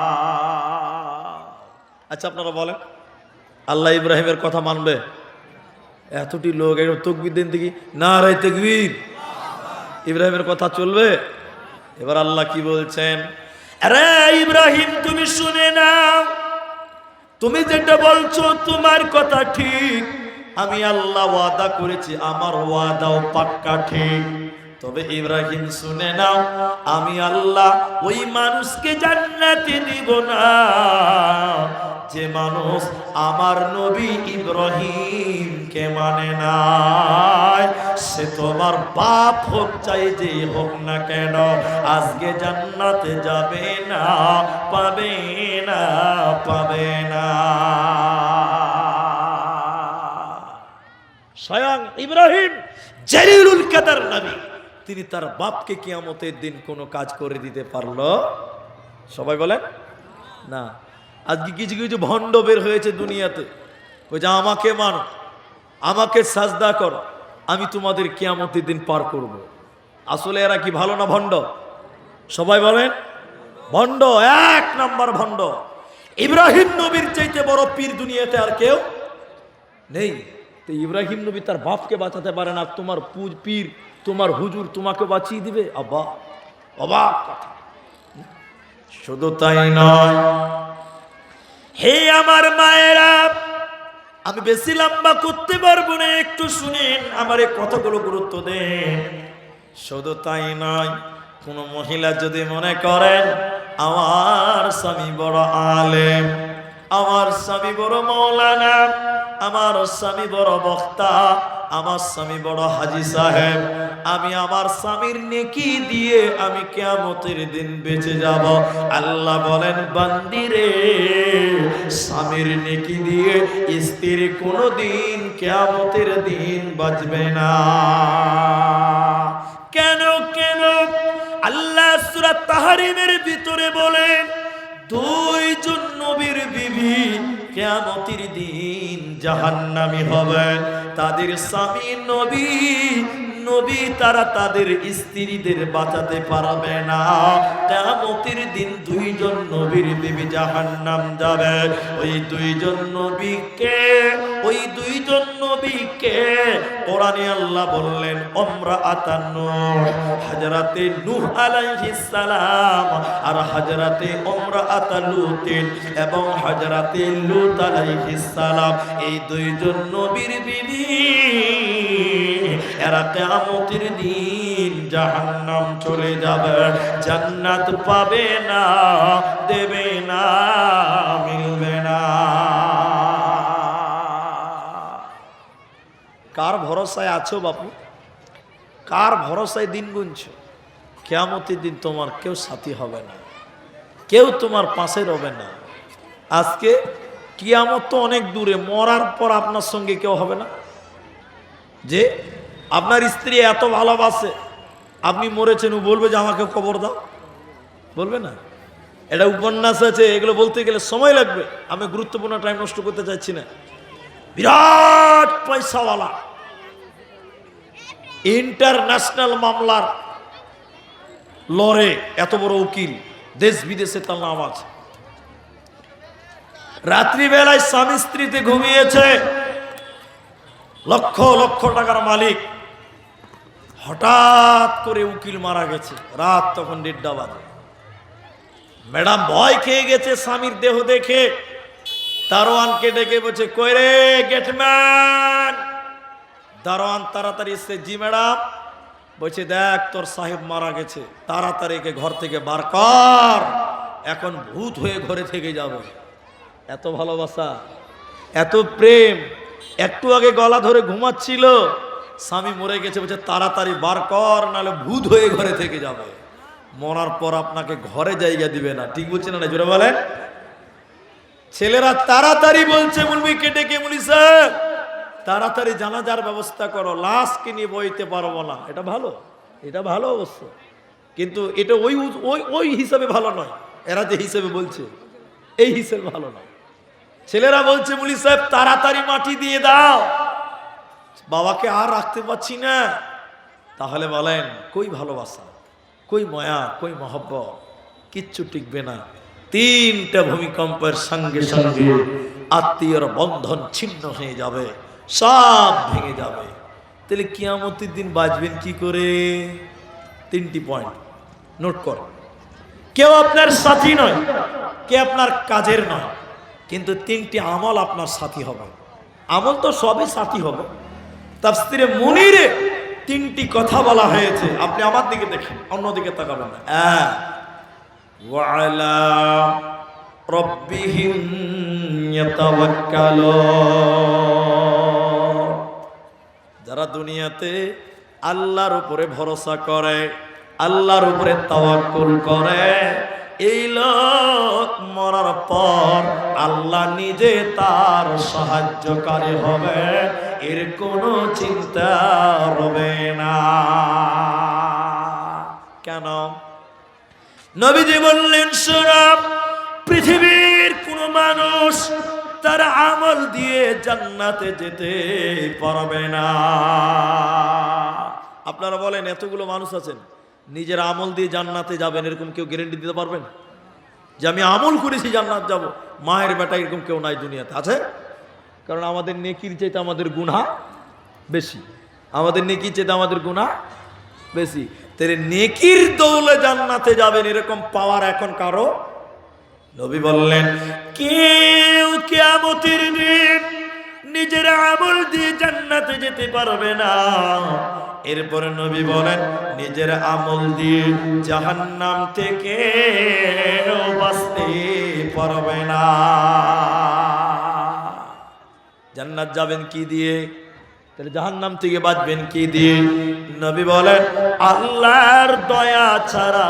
আচ্ছা আপনারা বলেন, আল্লাহ ইব্রাহিমের কথা মানবে? এতটি লোক একদম তাকবীর দেন দেখি, নারে তাকবীর। ইব্রাহিমের কথা চলবে? এবার আল্লাহ কি বলছেন, আরে ইব্রাহিম তুমি শুনে নাও, তুমি যেটা বলছো তোমার কথা ঠিক, আমি আল্লাহ ওয়াদা করেছি, আমার ওয়াদাও পাক্কা ঠিক। তবে ইব্রাহিম শুনে নাও, আমি আল্লাহ ওই মানুষকে জান্নাতে দিব না যে মানুষ আমার নবী ইব্রাহিমকে মানে না। সে তোমার বাপ হোক, চাই যে হোক না কেন, আজকে জান্নাতে যাবে না, পাবে না, পাবে না। স্বয়ং ইব্রাহিম জলিলুল কদর নবী, তিনি তার বাপকে কিয়ামতের দিন কোনো কাজ করে দিতে পারলো? সবাই বলেন না। আজকে কিছু কিছু ভণ্ড বের হয়েছে দুনিয়াতে, ওই যে আমাকে মানো, আমাকে সাজদা করো, আমি তোমাদের কিয়ামতের দিন পার করব। আসলে এরা কি ভালো না ভণ্ড? সবাই বলেন ভণ্ড, এক নাম্বার ভণ্ড। ইব্রাহিম নবীর চাইতে বড় পীর দুনিয়াতে আর কেউ নেই। তো ইব্রাহিম নবী তার বাপকে বাঁচাতে পারে না, তোমার পীর, তোমার হুজুর তোমাকে বাঁচিয়ে দিবে? অবাক অবাক কথা। শুধু তাই নয়, হে আমার মায়েরা, আমি বেশি লম্বা করতে পারবো না, একটু শুনেন, আমার এই কথাগুলো গুরুত্ব দেন। শুধু তাই নয়, কোন মহিলা যদি মনে করেন আমার স্বামী বড় আলেম, আমার স্বামী বড় মৌলানা, আমার স্বামী বড় বক্তা, আমার স্বামী বড় হাজী সাহেব, আমি আমার স্বামীর নেকি দিয়ে আমি কিয়ামতের দিন বেঁচে যাব। আল্লাহ বলেন, বান্দিরে, স্বামীর নেকি দিয়ে স্ত্রীর কোনোদিন কিয়ামতের দিন বাঁচবে না। কেন কেন? আল্লাহ সূরা তাহরিমের ভিতরে বলেন, দুইজন নবীর বিবি কিয়ামতের দিন জাহান্নামী হবে, তাদের স্বামী নবী নবী তারা তাদের স্ত্রীদের বাঁচাতে পারবে না। কিয়ামতের দিন দুইজন নবীর বিবি জাহান্নাম যাবে। ওই দুইজন নবীকে কোরআনে আল্লাহ বললেন, ইমরাআতান নূহ, হযরতে নূহ আলাইহিস সালাম আর হযরতে ইমরাআতা লূতিন এবং হযরতে লূত আলাইহিস সালাম, এই দুইজন নবীর বিবি এরা কিয়ামতের দিন জাহান্নাম চলে যাবে, জান্নাত পাবে না, দেবে না, মিলবে না। কার ভরসায় আছো বাপু? কার ভরসায় দিন গুনছো? কিয়ামতের দিন তোমার কেউ সাথী হবে না। কেউ তোমার পাশে রবে না। আজকে কিয়ামত তো অনেক দূরে, মরার পর আপনার সঙ্গে কেউ হবে না। যে আপনার স্ত্রী এত ভালোবাসে, আপনি মরেছেন, ও বলবে যে আমাকে কবর দাও? বলবে না। এটা উপন্যাস আছে, এগুলো বলতে গেলে সময় লাগবে, আমি গুরুত্বপূর্ণ টাইম নষ্ট করতে চাইছি না। বিরাট পয়সাওয়ালা, ইন্টারন্যাশনাল মামলার লড়ে এত বড় উকিল, দেশ বিদেশে তার নাম আছে। রাত্রিবেলায় স্বামী স্ত্রীতে ঘুমিয়েছে, লক্ষ লক্ষ টাকার মালিক, হঠাৎ করে উকিল মারা গেছে। রাত তখন 1:30 বাজে। ম্যাডাম ভয় খেয়ে গেছে স্বামীর দেহ দেখে, দারোয়ানকে ডেকে বলছে, কই রে গেটম্যান? দারোয়ান তাড়াতাড়ি এসে, জি ম্যাডাম। বলছে, দেখ তোর সাহেব মারা গেছে, তাড়াতাড়ি একে ঘর থেকে বার কর, এখন ভূত হয়ে ঘরে থেকে যাবে। এত ভালোবাসা, এত প্রেম। একটু আগে গলা ধরে ঘুমাচ্ছিল, স্বামী মরে গেছে, বলছে তাড়াতাড়ি বার কর, নাহলে ভূত হয়ে ঘরে থেকে যাবে। মরার পর আপনাকে ঘরে জায়গা দিবে না। ঠিক বলছে না? জোরে বলেন। ছেলেরা তাড়াতাড়ি বলছে মুলবিকে ডেকে, মুলি সাহেব তাড়াতাড়ি জানাজার ব্যবস্থা করো, লাশকে নিয়ে বইতে পারবো না। এটা ভালো, এটা ভালো অবশ্য, কিন্তু এটা ওই ওই ওই হিসাবে ভালো নয়। এরা যে হিসেবে বলছে, এই হিসেবে ভালো নয়। ছেলেরা বলছে, মুলি সাহেব তাড়াতাড়ি মাটি দিয়ে দাও, বাবাকে আর রাখতে পারছি না। তাহলে বলেন, কই ভালোবাসা, কই মায়া, কই মহব্বত? কিচ্ছু টিকবে না। 3টা ভূমিকম্পের সঙ্গে সঙ্গে আত্মীয়র বন্ধন ছিন্ন হয়ে যাবে, সব ভেঙে যাবে। তাহলে কিয়ামতের দিন বাঁচবেন কি করে? 3টি পয়েন্ট নোট কর। কেউ আপনার সাথী নয়, কে আপনার কাজের নয়, কিন্তু 3টি আমল আপনার সাথী হবে। আমল তো সবই সাথী হবে। তাফসিরে মুনিরে 3টি কথা বলা হয়েছে, আপনি আমার দিকে দেখেন, অন্যদিকে তাকাবেন না। ওয়ালা রব্বিহিম ইয়াতাওয়াক্কালুন, যারা দুনিয়াতে আল্লাহর উপরে ভরসা করে, আল্লাহর উপরে তাওয়াক্কুল করে, এই লোক মরার পর আল্লাহ নিজে তার সাহায্যকারী হবে, এর কোনো চিন্তা হবে না। কেন? নবীজি বললেন, শোনো, পৃথিবীর কোন মানুষ তার আমল দিয়ে জান্নাতে যেতে পারবে না। আপনারা বলেন, এতগুলো মানুষ আছেন, নিজের আমল দিয়ে জান্নাতে যাবেন, এরকম কেউ গ্যারান্টি দিতে পারবেন যে আমি আমল করেছি জান্নাত যাব? মায়ের বেটা এরকম কেউ নাই দুনিয়াতে, আছে? কারণ আমাদের নেকির চাইতে আমাদের গুনাহ বেশি, আমাদের নেকির চাইতে আমাদের গুনাহ বেশি। তাহলে নেকির দৌলে জান্নাতে যাবেন, এরকম পাওয়ার এখন কারো? নবী বললেন, কেউ কিয়ামতের দিন নিজের আমল দিয়ে জান্নাতে যেতে পারবে না। এরপরে নবী বলেন, নিজের আমল দিয়ে জাহান্নাম থেকে বাঁচতে পারবে না। জান্নাত যাবেন কি দিয়ে? তাহলে জাহান্নাম থেকে বাঁচবেন কি দিয়ে? নবী বলেন, আল্লাহর দয়া ছাড়া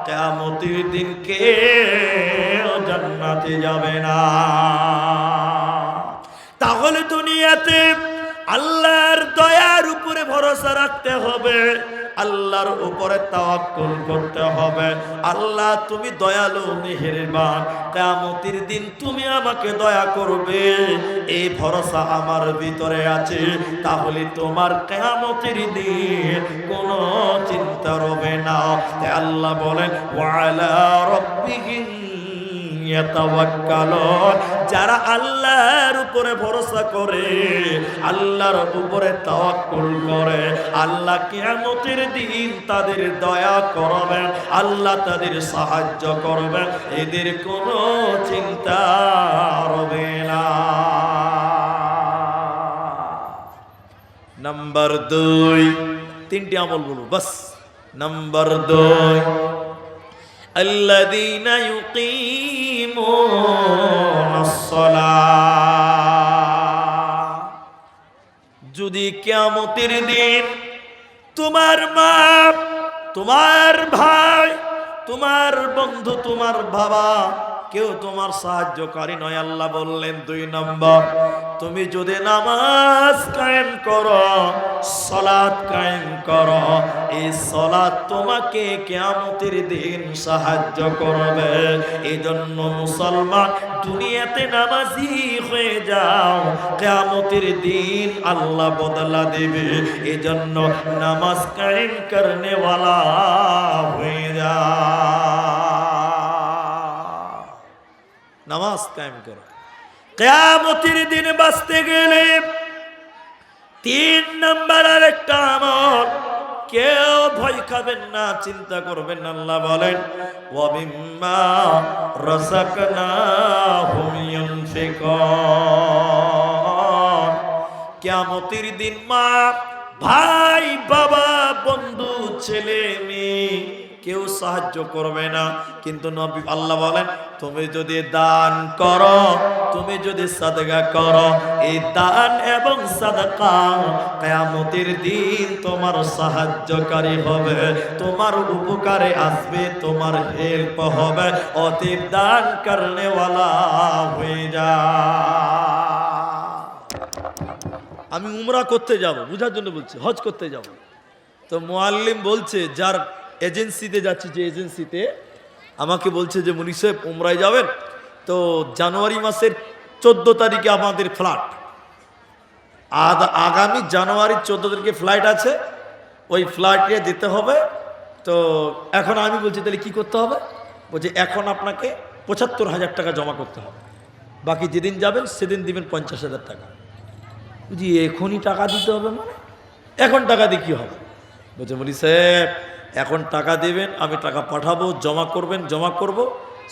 কিয়ামতের দিন কেউ জান্নাতে যাবে না। তাহলে দুনিয়াতে আল্লাহর দয়ার উপরে ভরসা রাখতে হবে, আল্লাহর উপরে তাওয়াক্কুল করতে হবে। আল্লাহ তুমি দয়ালু মেহেরবান, কিয়ামতের দিন তুমি আমাকে দয়া করবে, এই ভরসা আমার ভিতরে আছে। তাহলে তোমার কিয়ামতের দিন কোনো চিন্তা হবে না। তাই আল্লাহ বলেন, ওয়ালা রাব্বিহিম ইয়াতাওয়াক্কালুন, যারা আল্লাহর উপরে ভরসা করে, আল্লাহর উপরে তাওয়াক্কুল করে, আল্লাহ কিয়ামতের দিন তাদের দয়া করবেন, আল্লাহ তাদের সাহায্য করবেন, এদের কোনো চিন্তা হবে না। নাম্বার 2, 3টি আমল বলবো বাস। নাম্বার 2, আল্লাযীনা ইউকিমুনাস সালাহ। যদি কিয়ামতের দিন তোমার মা, তোমার ভাই, তোমার বন্ধু, তোমার বাবা, কেউ তোমার সাহায্যকারী নয়। আল্লাহ বললেন 2 নম্বর, তুমি যদি নামাজ কায়েম করো, সালাত কায়েম করো, এই সালাত তোমাকে কিয়ামতের দিন সাহায্য করবে। এজন্য মুসলমান, দুনিয়াতে নামাজি হয়ে যাও, কিয়ামতের দিন আল্লাহ বদলা দেবে। এজন্য নামাজ কায়েম করনে ওয়ালা হয়ে যাও। নামাজ কায়েম করো। কিয়ামতের দিন বাঁচতে গেলে 3 নাম্বার আরেকটা আমল, কেউ ভয় খাবেন না, চিন্তা করবেন না। আল্লাহ বলেন ওয়া মিম্মা রাযাকনাহুম ইউনফিকুন। কিয়ামতের দিন মা, ভাই, বাবা, বন্ধু, ছেলে, মেয়ে কেউ সাহায্য করবে না। কিন্তু নবী আল্লাহ বলেন তুমি যদি দান করো, তুমি যদি সাদকা করো, এই দান এবং সাদকা কিয়ামতের দিন তোমার সাহায্যকারী হবে, তোমার উপকারে আসবে, তোমার হেল্প হবে। অতএব দান করনে ওয়ালা হয়ে যা। আমি উমরা করতে যাব, বুঝার জন্য বলছি, হজ করতে যাব। তো মুআল্লিম বলছে, যার এজেন্সিতে যাচ্ছি, যে এজেন্সিতে, আমাকে বলছে যে মুনি সাহেব উমরায় যাবেন তো জানুয়ারি মাসের 14 তারিখে আমাদের ফ্লাইট, আগামী জানুয়ারি 14 তারিখে ফ্লাইট আছে, ওই ফ্লাইটে যেতে হবে। তো এখন আমি বলছি তাহলে কি করতে হবে? বলছে এখন আপনাকে 75,000 টাকা জমা করতে হবে, বাকি যেদিন যাবেন সেদিন দিবেন 50,000 টাকা। বুঝি এখনই টাকা দিতে হবে? মানে এখন টাকা দিয়ে কী হবে? বলছে মুনি সাহেব এখন টাকা দেবেন, আমি টাকা পাঠাবো, জমা করবেন, জমা করব।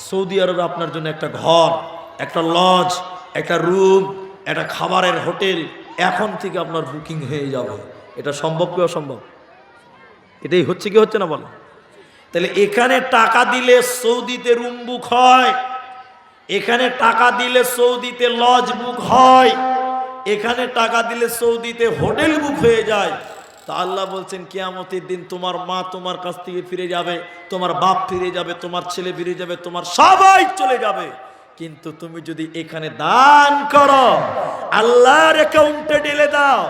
সৌদি আরবে আপনার জন্য একটা ঘর, একটা লজ, একটা রুম, একটা খাবারের হোটেল এখন থেকে আপনার বুকিং হয়ে যাবে। এটা সম্ভব কি অসম্ভব? এটাই হচ্ছে কি হচ্ছে না বলো? তাহলে এখানে টাকা দিলে সৌদিতে রুম বুক হয়, এখানে টাকা দিলে সৌদিতে লজ বুক হয়, এখানে টাকা দিলে সৌদিতে হোটেল বুক হয়ে যায়। তা আল্লাহ বলছেন কিয়ামতের দিন তোমার মা তোমার কাছ থেকে ফিরে যাবে, তোমার বাপ ফিরে যাবে, তোমার ছেলে ফিরে যাবে, তোমার সবাই চলে যাবে। কিন্তু তুমি যদি এখানে দান করো, আল্লাহর অ্যাকাউন্টে ঢেলে দাও,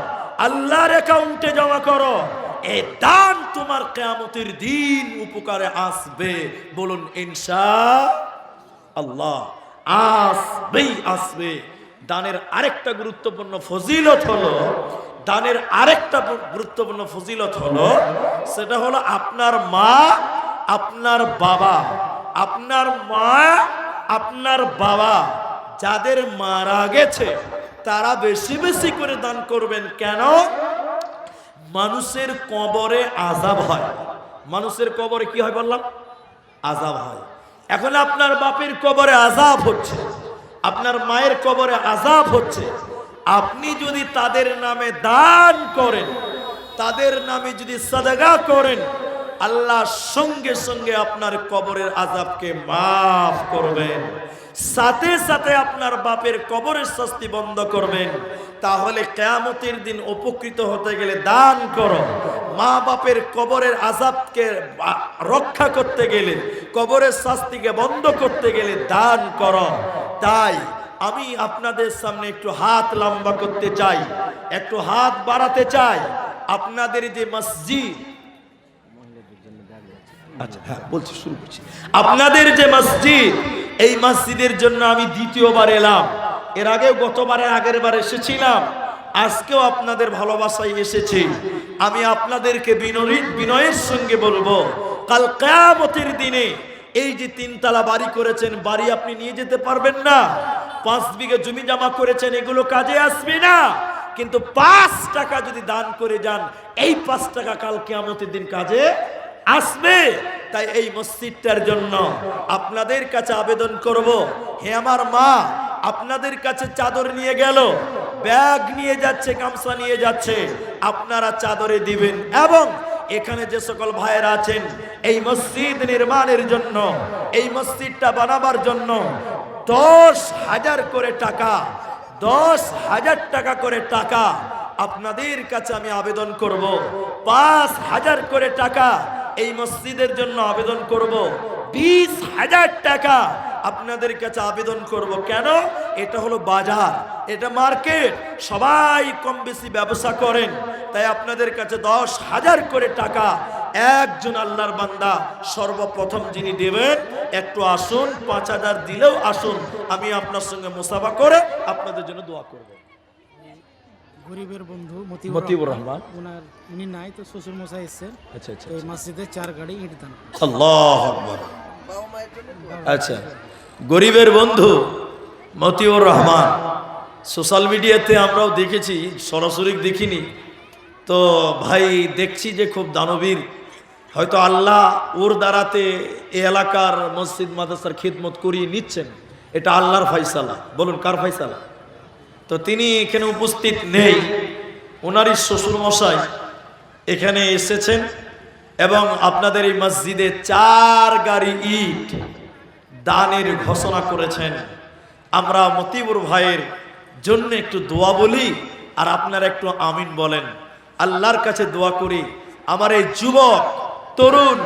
আল্লাহর অ্যাকাউন্টে জমা করো, এই দান তোমার কিয়ামতের দিন উপকারে আসবে। বলুন ইনশাআল্লাহ। আসবেই আসবে। দানের আরেকটা গুরুত্বপূর্ণ ফজিলত হলো, দানের আরেকটা গুরুত্বপূর্ণ ফজিলত হলো, সেটা হলো আপনার মা, আপনার বাবা, আপনার মা, আপনার বাবা যাদের মারা গেছে তারা বেশি বেশি করে দান করবেন। কেন? মানুষের কবরে আযাব হয়। মানুষের কবরে কি হয় বললাম? আযাব হয়। এখন আপনার বাপের কবরে আযাব হচ্ছে, আপনার মায়ের কবরে আযাব হচ্ছে। আপনি যদি তাদের নামে দান করেন, তাদের নামে যদি সাদকা করেন, আল্লাহ সঙ্গে সঙ্গে আপনার কবরের আযাবকে মাফ করবেন, সাথে সাথে আপনার বাপের কবরের শাস্তি বন্ধ করবেন। তাহলে কিয়ামতের দিন উপকৃত হতে গেলে দান করো। মা বাপের কবরের আযাবকে রক্ষা করতে গেলে, কবরের শাস্তিকে বন্ধ করতে গেলে দান করো। তাই আমি আপনাদের সামনে একটু হাত লম্বা করতে চাই, একটু হাত বাড়াতে চাই। আপনাদের যে মসজিদ, আচ্ছা হ্যাঁ বলছি, শুরু করছি। আপনাদের যে মসজিদ, এই মসজিদের জন্য আমি দ্বিতীয়বার এলাম। এর আগেও গতবারের আগের বার এসেছিলাম, আজকেও আপনাদের ভালোবাসায় এসেছি। আমি আপনাদেরকে বিনয়ের সঙ্গে বলবো, কাল কিয়ামতের দিনে এই যে 3 তলা বাড়ি করেছেন, বাড়ি আপনি নিয়ে যেতে পারবেন না। 5 বিঘা জমি জমা করেছেন, এগুলো কাজে আসবে না। কিন্তু 5 টাকা যদি দান করে যান, এই 5 টাকা কাল কিয়ামতের দিন কাজে আসবে। তাই এই মসজিদটার জন্য আপনাদের কাছে আবেদন করব, হে আমার মা, আপনাদের কাছে চাদর নিয়ে গেল, ব্যাগ নিয়ে যাচ্ছে, গামছা নিয়ে যাচ্ছে, আপনারা চাদরে দিবেন। এবং এখানে যে সকল ভাইয়েরা আছেন, এই মসজিদ নির্মাণের জন্য, এই মসজিদটা বানাবার জন্য 10,000 করে টাকা, 10,000 টাকা করে টাকা আপনাদের কাছে আমি আবেদন করব। 5,000 করে টাকা এই মসজিদের জন্য আবেদন করব। 20,000 টাকা আপনাদের কাছে আবেদন করব। কেন? এটা হলো বাজার, এটা মার্কেট, সবাই কম বেশি ব্যবসা করেন, তাই আপনাদের কাছে 10,000 করে টাকা একজন আল্লাহর বান্দা সর্বপ্রথম যিনি দেবেন, একটু আসুন, 5,000 দিলেও আসুন, আমি আপনার সঙ্গে মুসাফা করে আপনাদের জন্য দোয়া করব। গরিবের বন্ধু মতিউর রহমান, উনি নাই তো শ্বশুর মশাই এসেছেন। আচ্ছা আচ্ছা, এই মসজিদে 4 গাড়ি ইট দান। আল্লাহু আকবার। আচ্ছা, গরিবের বন্ধু মতিউর রহমান, সোশ্যাল মিডিয়াতে আমরাও দেখেছি, সরাসরি দেখিনি তো ভাই, দেখছি যে খুব দানবীর, হয়তো আল্লাহ ওর দ্বারাতে এই এলাকার মসজিদ মাদ্রাসার খিদমত করিয়ে নিচ্ছেন, এটা আল্লাহর ফয়সালা। বলুন কার ফয়সালা? তো তিনি এখানে উপস্থিত নেই, ওনারই শ্বশুর মশাই এখানে এসেছেন এবং আপনাদের এই মসজিদে 4 গাড়ি ইট দানের ঘোষণা করেছেন। আমরা মতিউর ভাইয়ের জন্য একটু দোয়া বলি, আর আপনারা একটু আমিন বলেন। আল্লাহর কাছে দোয়া করি, আমার এই যুবক, তরুণ,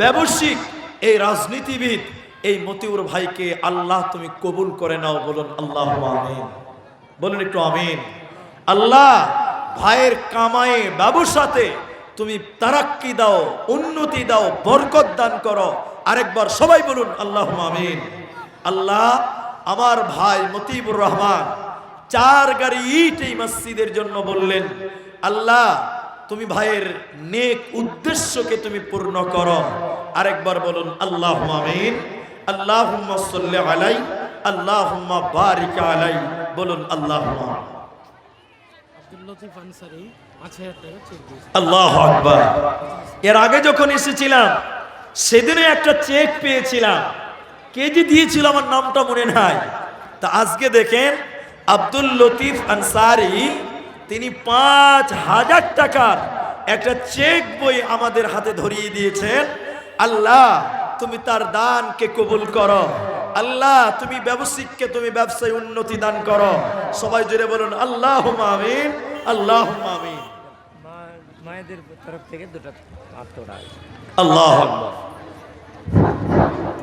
ব্যবসায়িক, এই রাজনীতিবিদ, এই মতিউর ভাইকে আল্লাহ তুমি কবুল করে নাও। বলুন আল্লাহুম্মা আমিন, বলুন একটু আমিন। আল্লাহ ভাইয়ের কামায়ে ব্যবসাতে তুমি তারাক্কি দাও, উন্নতি দাও, বরকত দান করো। আরেকবার সবাই বলুন আল্লাহুম্মা আমিন। আল্লাহ আমার ভাই মতিউর রহমান 4 গাড়ি ইট এই মসজিদের জন্য বললেন, আল্লাহ তুমি ভাইয়ের নেক উদ্দেশ্যকে তুমি পূর্ণ করো। আরেকবার বলুন আল্লাহুম্মা আমিন। আল্লাহুম্মা সাল্লি আলাই, আল্লাহুম্মা বারিক আলাই, বলুন আল্লাহুম্মা। আব্দুল লতিফ আনসারী 5,000 টাকা চেক দিয়েছে। আল্লাহু আকবার। এর আগে যখন এসেছিলাম সেদিনে একটা চেক পেয়েছিলাম, কে যে দিয়েছিল আমার নামটা মনে নাই। তা আজকে দেখেন আব্দুল লতিফ আনসারী তিনি 5,000 টাকার একটা চেক বই আমাদের হাতে ধরিয়ে দিয়েছেন। আল্লাহ তুমি তার দানকে কবুল করো। আল্লাহ তুমি ব্যবসায়িককে তুমি ব্যবসায় উন্নতি দান করো। সবাই জুড়ে বলুন আল্লাহুম্মা আমিন, আল্লাহুম্মা আমিন। মায়েদের তরফ থেকে 2টা আত্মরা। আল্লাহু আকবার।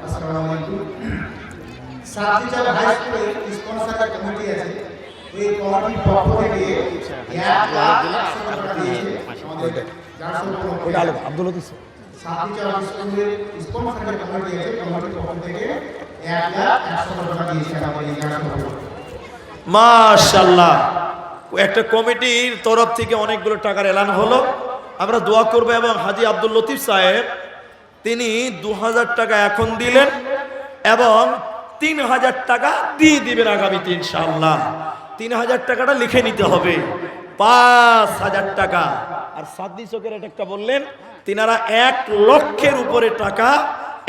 আসসালামু আলাইকুম। সাতটিচার হাই স্কুলের স্পন্সর কমিটি আছে, এই কমিটির পক্ষ থেকে 1,00,000 টাকা দিয়েছে আমাদের ওটা আব্দুল লতিফ। সাতটিচার স্কুলের স্পন্সর কমিটি আছে, কমিটির পক্ষ থেকে 1,00,000 টাকা দিয়েছে আমাদের এই জানাশোনা। মাশাআল্লাহ, একটা কমিটির তরফ থেকে অনেকগুলো টাকার এলান হলো। আমরা দোয়া করব। এবং হাজী আব্দুল লতিফ সাহেব তিনি 2,000 টাকা এখন দিলেন এবং 3,000 টাকা দিয়ে দিবেন আগামীতে ইনশাআল্লাহ। 3,000 টাকাটা লিখে নিতে হবে, 5,000 টাকা। আর সাদ্দি চোখের একটা বললেন, তিনারা 1 লক্ষের উপরে টাকা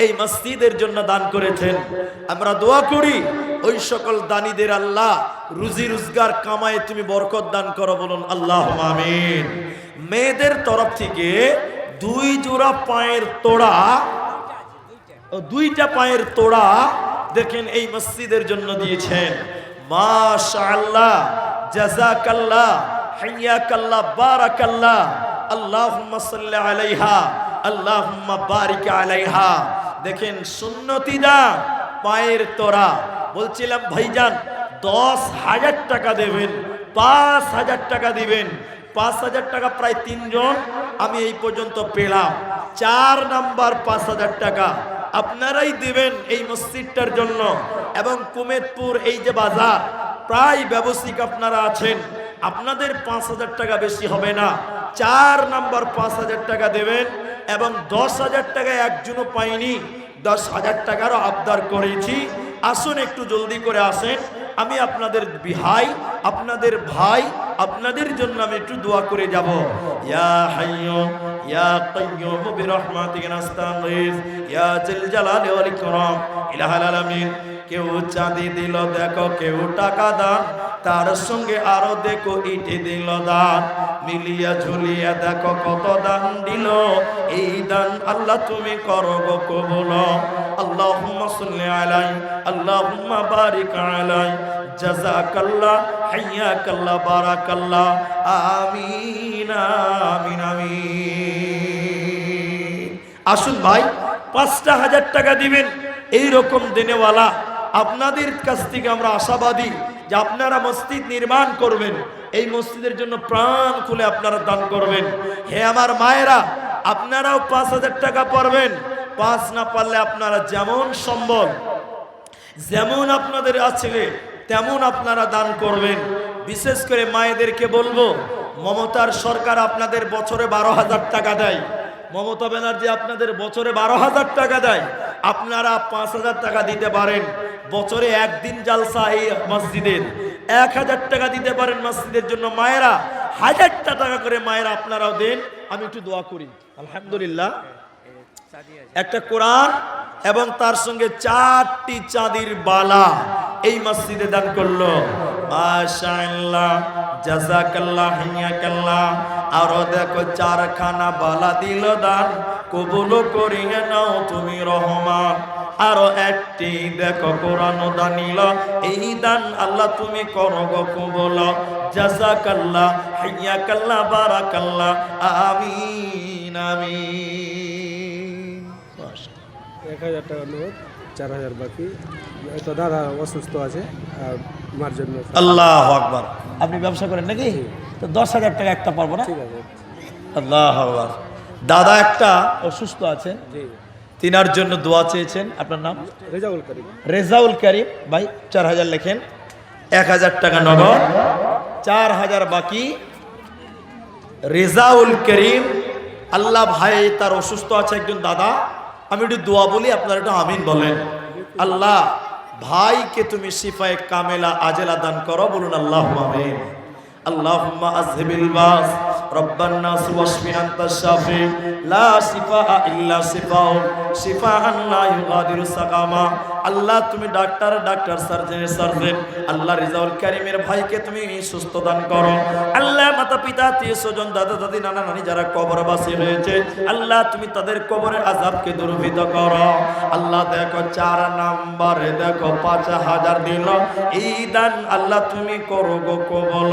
এই মসজিদের জন্য দান করেছেন। আমরা দোয়া করি ওই সকল দানীদের আল্লাহ রুজি রোজগার কামায় তুমি বরকত দান করো। বলুন আল্লাহুম্মা আমিন। মেয়েদের তরফ থেকে 2 জোড়া পায়ের তোড়া, 2টা পায়ের তোড়া দেখেন এই মসজিদের জন্য দিয়েছেন। মাশাআল্লাহ, জাযাকাল্লাহ, হাইয়াকাল্লাহ, বারাকাল্লাহ, আল্লাহুম্মা সাল্লি আলাইহা, আল্লাহুম্মা বারিক আলাইহা। দেখেন সুন্নতিদা পায়ের তোড়া। বলছিলাম ভাইজান 10,000 টাকা দেবেন, 5,000 টাকা দিবেন। 5,000 টাকা প্রায় 3 জন আমি এই পর্যন্ত পেলাম। 4 নাম্বার 5,000 টাকা আপনারাই দিবেন এই মসজিদটার জন্য। এবং কুমেদপুর এই যে বাজার, প্রায় ব্যবসায়িক আপনারা আছেন, আপনাদের 5,000 টাকা বেশি হবে না। 4 নাম্বার 5,000 টাকা দেবেন। এবং 10,000 টাকা একজনও পাইনি, 10,000 টাকারও আবদার করেছি। আসুন একটু জলদি করে আসেন, আমি আপনাদের ভাই, আপনাদের ভাই, আপনাদের জন্য আমি একটু দোয়া করে যাব। ইয়া হাইয়্যু ইয়া কাইয়্যুম বিরহমাতিকা নাস্তাগীথ ইয়া জিল জালালি ওয়াল ইকরাম ইলাহাল আলামিন। কেউ চাঁদি দিল দেখো, কেউ টাকা দান, তার সঙ্গে আরো দেখো ইটে দিল দান। মিলিয়া ঝুলিয়া দেখো কত দান দিল, এই দান আল্লাহ তুমি করো গো কবুল। আল্লাহুম্মা সাল্লি আলাই, আল্লাহুম্মা বারিক আলাই, জাযাকাল্লাহ, হাইয়াকাল্লাহ, বারাকাল্লাহ, আমিন আমিন আমিন। আসুন ভাই 5,000 টাকা দিবেন। এই রকম দেনেওয়ালা আপনাদের কাছ থেকে আমরা আশাবাদী যে আপনারা মসজিদ নির্মাণ করবেন, এই মসজিদের জন্য প্রাণ খুলে আপনারা দান করবেন। হে আমার মায়েরা, আপনারাও 5,000 টাকা পারবেন, 5 না পারলে আপনারা যেমন সম্বল, যেমন আপনাদের আছে তেমন আপনারা দান করবেন। বিশেষ করে মায়েদেরকে বলবো, মমতার সরকার আপনাদের বছরে 12,000 টাকা দেয়, মমতা ব্যানার্জি আপনাদের বছরে 12,000 টাকা দেয়, আপনারা 5,000 টাকা দিতে পারেন। বছরে একদিন জালসা এই মসজিদের 1,000 টাকা দিতে পারেন মসজিদের জন্য। মায়েরা 1,000টা টাকা করে মায়েরা আপনারাও দেন। আমি একটু দোয়া করি। আলহামদুলিল্লাহ, একটা কোরআন এবং তার সঙ্গে 4টি চাঁদির বালা এই মসজিদে দান করলো। মাশাআল্লাহ, জাযাকাল্লাহ, হিয়াকাল্লাহ। আর দেখো 4খানা বালা দিল দান, কবুল করিয়ে নাও তুমি রহমান। আরো একটি দেখো কোরআন দানিল, এই দান আল্লাহ তুমি করো গো কবুল। জাযাকাল্লাহ, হিয়াকাল্লাহ, বারাকাল্লাহ, আমিন আমিন। 1,000 টাকা নোট, 4,000 বাকি। তো দাদা অসুস্থ আছে আর মার জন্য। আল্লাহু আকবার। আপনি ব্যবসা করেন নাকি? তো 10,000 টাকা একটা পারবো না? ঠিক আছে। আল্লাহু আকবার। দাদা একটা অসুস্থ আছেন, জি, তিনার জন্য দোয়া চেয়েছেন। আপনার নাম? রেজাউল করিম। রেজাউল করিম ভাই। 4,000 লেখেন, 1,000 টাকা নগদ, 4,000 বাকি। রেজাউল করিম, আল্লাহ ভাই তার অসুস্থ আছে একজন দাদা, আমি একটু দোয়া বলি, আপনারা একটু আমিন বলেন। আল্লাহ ভাইকে তুমি শিফায়ে কামেলা আজেলা দান করো, বলুন আল্লাহুম্মা আমিন। আল্লাহুম্মা আযহিবিল বাস রব্বান নাস ওয়াশফি আনতাশ শাফি লা শিফাআ ইল্লা শিফাউক শিফাআন লা ইউগাদিরু সাকামা। আল্লাহ তুমি ডাক্তার, সার্জন। আল্লাহ রেজাউল করিমের ভাইকে তুমি সুস্থ দান করো। আল্লাহ মাতা পিতা, আত্মীয় স্বজন, দাদা দাদি, নানা নানি যারা কবরবাসী হয়েছে, আল্লাহ তুমি তাদের কবরের আযাবকে দূরীভূত করো। আল্লাহ দেখো 4 নম্বরে দেখো 5,000 দিল, এই দান আল্লাহ তুমি করো গো কবুল।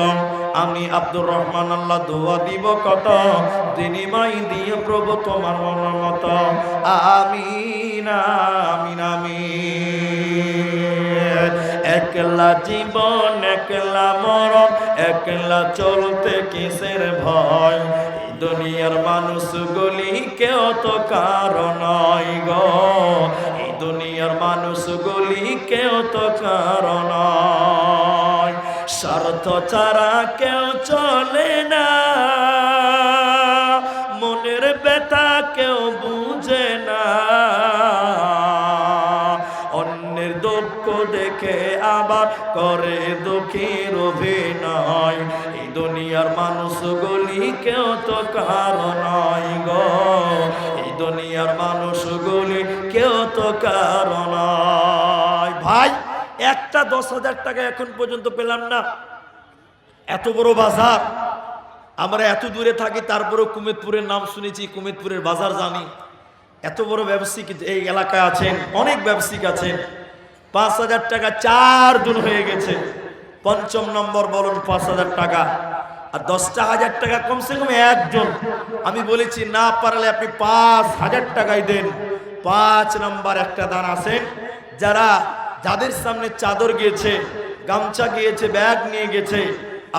আমি আব্দুর রহমান আল্লাহ দোয়া দিব কত, বিনিময় দিয়ে প্রভু তোমার মন মতো। আমিন আমিন আমিন। একলা জীবন, একলা মরণ, একলা চলতে কিসের ভয়? দুনিয়ার মানুষগুলি কেউ তো কারো নয় গো, এই দুনিয়ার মানুষগুলি কেউ তো কারো নয়। স্বার্থ ছাড়া কেউ চলে না, মনের ব্যথা কেউ বুঝে না, অন্যের দুঃখ দেখে আবার করে দুঃখের অভিনয়। এই দুনিয়ার মানুষগুলি কেউ তো কারো নয় গো, এই দুনিয়ার মানুষগুলি কেউ তো কারো নয়। ভাই একটা 10,000 টাকা এখন পর্যন্ত পেলাম না। এত বড় বাজার, আমরা এত দূরে থাকি, তারপরেও কুমেদপুরের নাম শুনেছি, কুমেদপুরের বাজার জানি। এত বড় ব্যবসায়িক এই এলাকায় আছেন, অনেক ব্যবসায়িক আছেন। 5,000 টাকা 4 জন হয়ে গেছে। 5ম নম্বর বলুন 5,000 টাকা, আর 10,000 টাকা কমসে কম একজন। আমি বলেছি না পারলে আপনি 5,000 টাকাই দেন। 5 নম্বর একটা দান আছেন, যাদের সামনে চাদর গিয়েছে, গামছা গিয়েছে, ব্যাগ নিয়ে গেছে,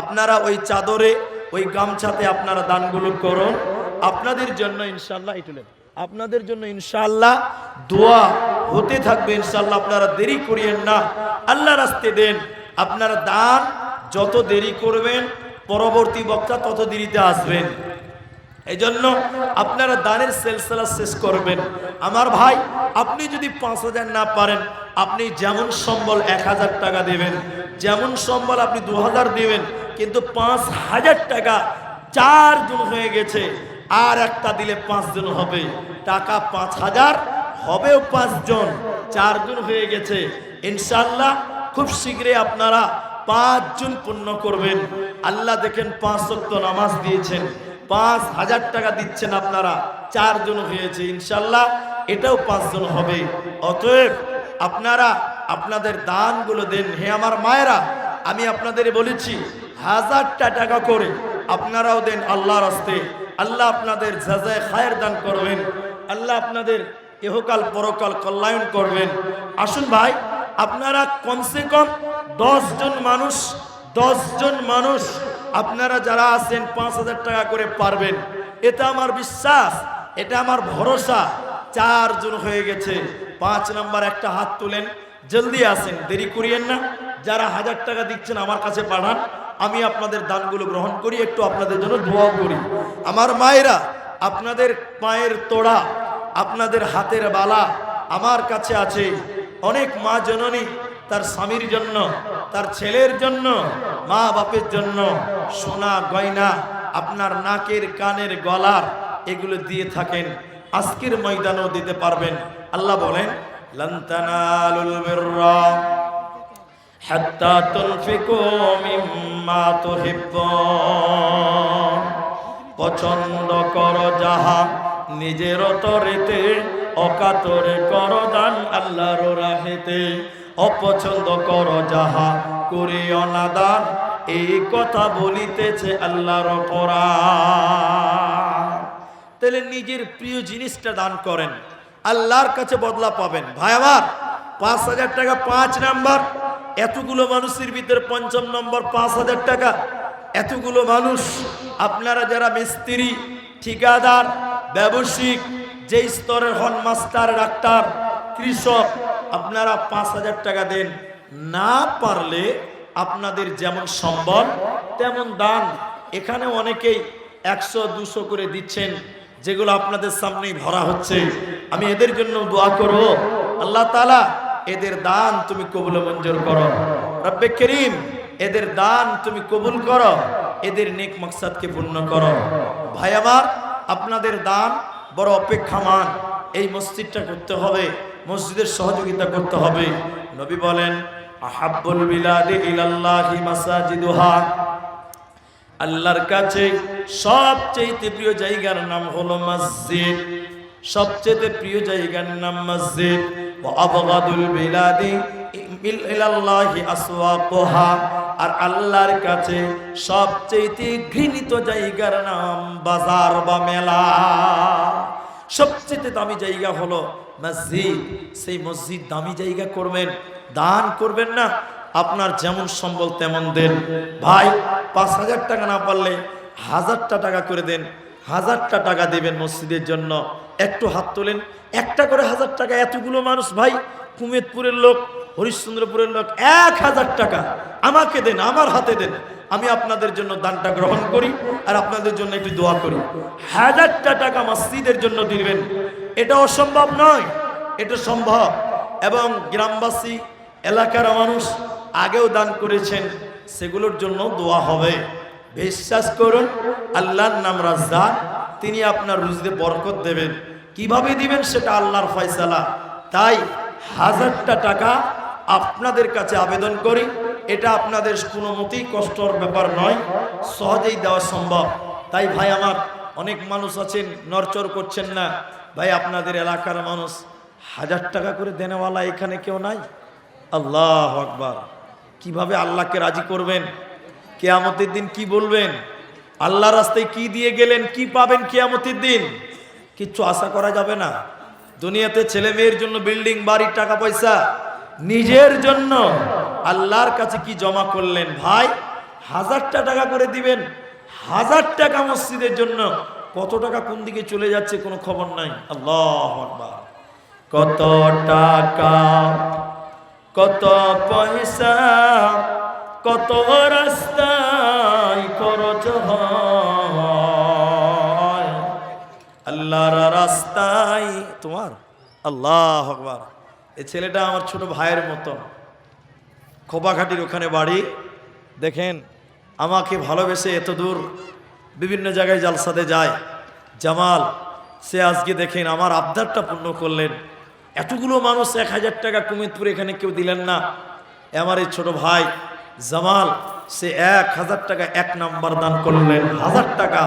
আপনারা ওই চাদরে ওই গামছাতে আপনারা দানগুলো করুন। আপনাদের জন্য ইনশাআল্লাহ, আপনাদের জন্য ইনশাআল্লাহ দোয়া হতে থাকবে ইনশাআল্লাহ। আপনারা দেরি করিয়েন না, আল্লাহ রাস্তায় দেন। আপনারা দান যত দেরি করবেন, পরবর্তী বক্তা তত দেরিতে আসবেন। এই জন্য আপনারা দানের সিলসিলা শেষ করবেন। আমার ভাই, আপনি যদি 5,000 না পারেন, আপনি যেমন সম্বল 1,000 টাকা দেবেন, যেমন সম্বল আপনি 2,000 দেবেন, কিন্তু 5,000 টাকা 4 জন হয়ে গেছে, আর একটা দিলে 5 জন হবে। টাকা 5,000 হবেও 5 জন, 4 জন হয়ে গেছে। ইনশাআল্লাহ খুব শীঘ্রই আপনারা 5 জন পূর্ণ করবেন। আল্লাহ দেখেন 5 ওয়াক্ত নামাজ দিয়েছেন, 5,000 টাকা দিচ্ছেন আপনারা, 4 জন হয়েছে। ইনশাআল্লাহ এটাও 5 জন হবে। অতএব আপনারা আপনাদের দানগুলো দেন। হে আমার মায়েরা, আমি আপনাদের বলেছি 1000টা টাকা করে আপনারাও দেন আল্লাহর রাস্তায়। আল্লাহ আপনাদের জাযায়ে খায়ের দান করবেন। আল্লাহ আপনাদের ইহকাল পরকাল কল্যাণ করবেন। আসুন ভাই, আপনারা কমসে কম 10 জন মানুষ আপনারা যারা আছেন 5,000 টাকা করে পারবেন, এটা আমার বিশ্বাস, এটা আমার ভরসা। 4 জন হয়ে গেছে, 5 নাম্বার একটা হাত তুলেন, জলদি আসেন, দেরি করিয়েন না। যারা 1000 টাকা দিচ্ছেন আমার কাছে পাঠান, আমি আপনাদের দানগুলো গ্রহণ করি, একটু আপনাদের জন্য দোয়া করি। আমার মায়েরা, আপনাদের পায়ের তোড়া, আপনাদের হাতের বালা আমার কাছে আছে। অনেক মা জননী তার স্বামীর জন্য, তার ছেলের জন্য, মা বাপের জন্য সোনা গয়না, আপনার নাকের কানের গলার এগুলো দিয়ে থাকেন, আজকের ময়দানেও দিতে পারবেন। আল্লাহ বলেন, লান তানালুল বিররা হাত্তা তুনফিকু মিম্মা তুহিব্বুন। পছন্দ করো যাহা নিজের তরেতে, অকাতরে করো দান আল্লাহর রাহেতে। অপছন্দ করো যাহা করিও না দান, এই কথা বলিতেছে আল্লাহর কোরআন। তাহলে নিজের প্রিয় জিনিসটা দান করেন, আল্লাহর কাছে বদলা পাবেন। ভাই আমার, 5,000 টাকা 5 নাম্বার, এতগুলো মানুষের ভিতরে 5ম নম্বর 5,000 টাকা। এতগুলো মানুষ, আপনারা যারা মিস্ত্রি, ঠিকাদার, ব্যবসায়িক, যে স্তরের হন, মাস্টার, ডাক্তার, কৃষক, আপনারা 5,000 টাকা দেন। না পারলে আপনাদের যেমন সম্ভব তেমন দান। এখানে অনেকেই 100-200 করে দিচ্ছেন, যেগুলো আপনাদের সামনেই ভরা হচ্ছে। আমি এদের জন্য দোয়া করব, আল্লাহ তাআলা এদের দান তুমি কবুল মঞ্জুর করো। রব্বে করিম, এদের দান তুমি কবুল করো, এদের নেক মাকসাদকে পূর্ণ করো। ভাই আমার, আপনাদের দান বড় অপেক্ষামান। এই মসজিদটা করতে হবে, মসজিদের সহযোগিতা করতে হবে। নবী বলেন, আহাব্বুল বিলাদি ইলাল্লাহি মাসাজিদুহা। আল্লাহর কাছে সবচেয়ে প্রিয় জায়গার নাম হলো মসজিদ। সবচেয়ে প্রিয় জায়গার নাম মসজিদ। ওয়া আবগাদুল বিলাদি ইলাল্লাহি আসওয়াকুহা। আর আল্লাহর কাছে সবচেয়ে ঘৃণিত জায়গার নাম বাজার বা মেলা। সবচেয়ে দামি জায়গা হলো মসজিদ। সেই মসজিদ দামি জায়গা করবেন, দান করবেন না। আপনার যেমন সম্বল তেমন দেন। ভাই, 5,000 টাকা না পারলে 1000টা টাকা করে দেন, 1000টা টাকা দেবেন মসজিদের জন্য। একটু হাত তোলেন, একটা করে 1000 টাকা। এতগুলো মানুষ ভাই, কুমেদপুরের লোক, হরিশ্চন্দ্রপুরের লোক, 1000 টাকা আমাকে দেন, আমার হাতে দেন, আমি আপনাদের জন্য দানটা গ্রহণ করি আর আপনাদের জন্য একটু দোয়া করি। 1000টা টাকা মসজিদের জন্য দিবেন, এটা অসম্ভব নয়, এটা সম্ভব। এবং গ্রামবাসী, এলাকার মানুষ আগেও দান করেছেন, সেগুলোর জন্য দোয়া হবে। বিশ্বাস করুন, আল্লাহর নাম রাজ্জাক, তিনি আপনার রুজিতে বরকত দেবেন। কিভাবে দিবেন সেটা আল্লাহর ফয়সালা। তাই 1000টা টাকা আপনাদের কাছে আবেদন করি। এটা আপনাদের কোনো মতেই কষ্টর ব্যাপার নয়, সহজেই দেওয়া সম্ভব। তাই ভাই আমার, অনেক মানুষ আছেন নড়চড় করছেন না। ভাই, আপনাদের এলাকার মানুষ 1000 টাকা করে দেনেওয়ালা এখানে কেউ নাই? আল্লাহু আকবার। কিভাবে আল্লাহকে রাজি করবেন? কিয়ামতের দিন কি বলবেন? আল্লাহর রাস্তায় কি দিয়ে গেলেন, কি পাবেন কিয়ামতের দিন? কিচ্ছু আশা করা যাবে না। দুনিয়াতে ছেলে মেয়ের জন্য বিল্ডিং, বাড়ি, টাকা পয়সা, নিজের জন্য আল্লাহর কাছে কি জমা করলেন? ভাই, 1000টা টাকা করে দিবেন, 1000 টাকা মসজিদের জন্য। কত টাকা কোন দিকে চলে যাচ্ছে কোনো খবর নাই। আল্লাহু আকবার। কত টাকা, কত পয়সা, কত রাস্তায় খরচ হয় আল্লাহর রাস্তায় তোমার। আল্লাহু আকবার। এই ছেলেটা আমার ছোট ভাইয়ের মতো, খোপাঘাটির ওখানে বাড়ি। দেখেন, আমাকে ভালোবেসে এত দূর বিভিন্ন জায়গায় জালসাতে যায়। জামাল, সে আজকে দেখেন আমার আবদারটা পূর্ণ করলেন। এতগুলো মানুষ 1000 টাকা কুমিদপুর এখানে কেউ দিলেন না। আমার এই ছোট ভাই জামাল, সে 1000 টাকা 1 নাম্বার দান করলেন, 1000 টাকা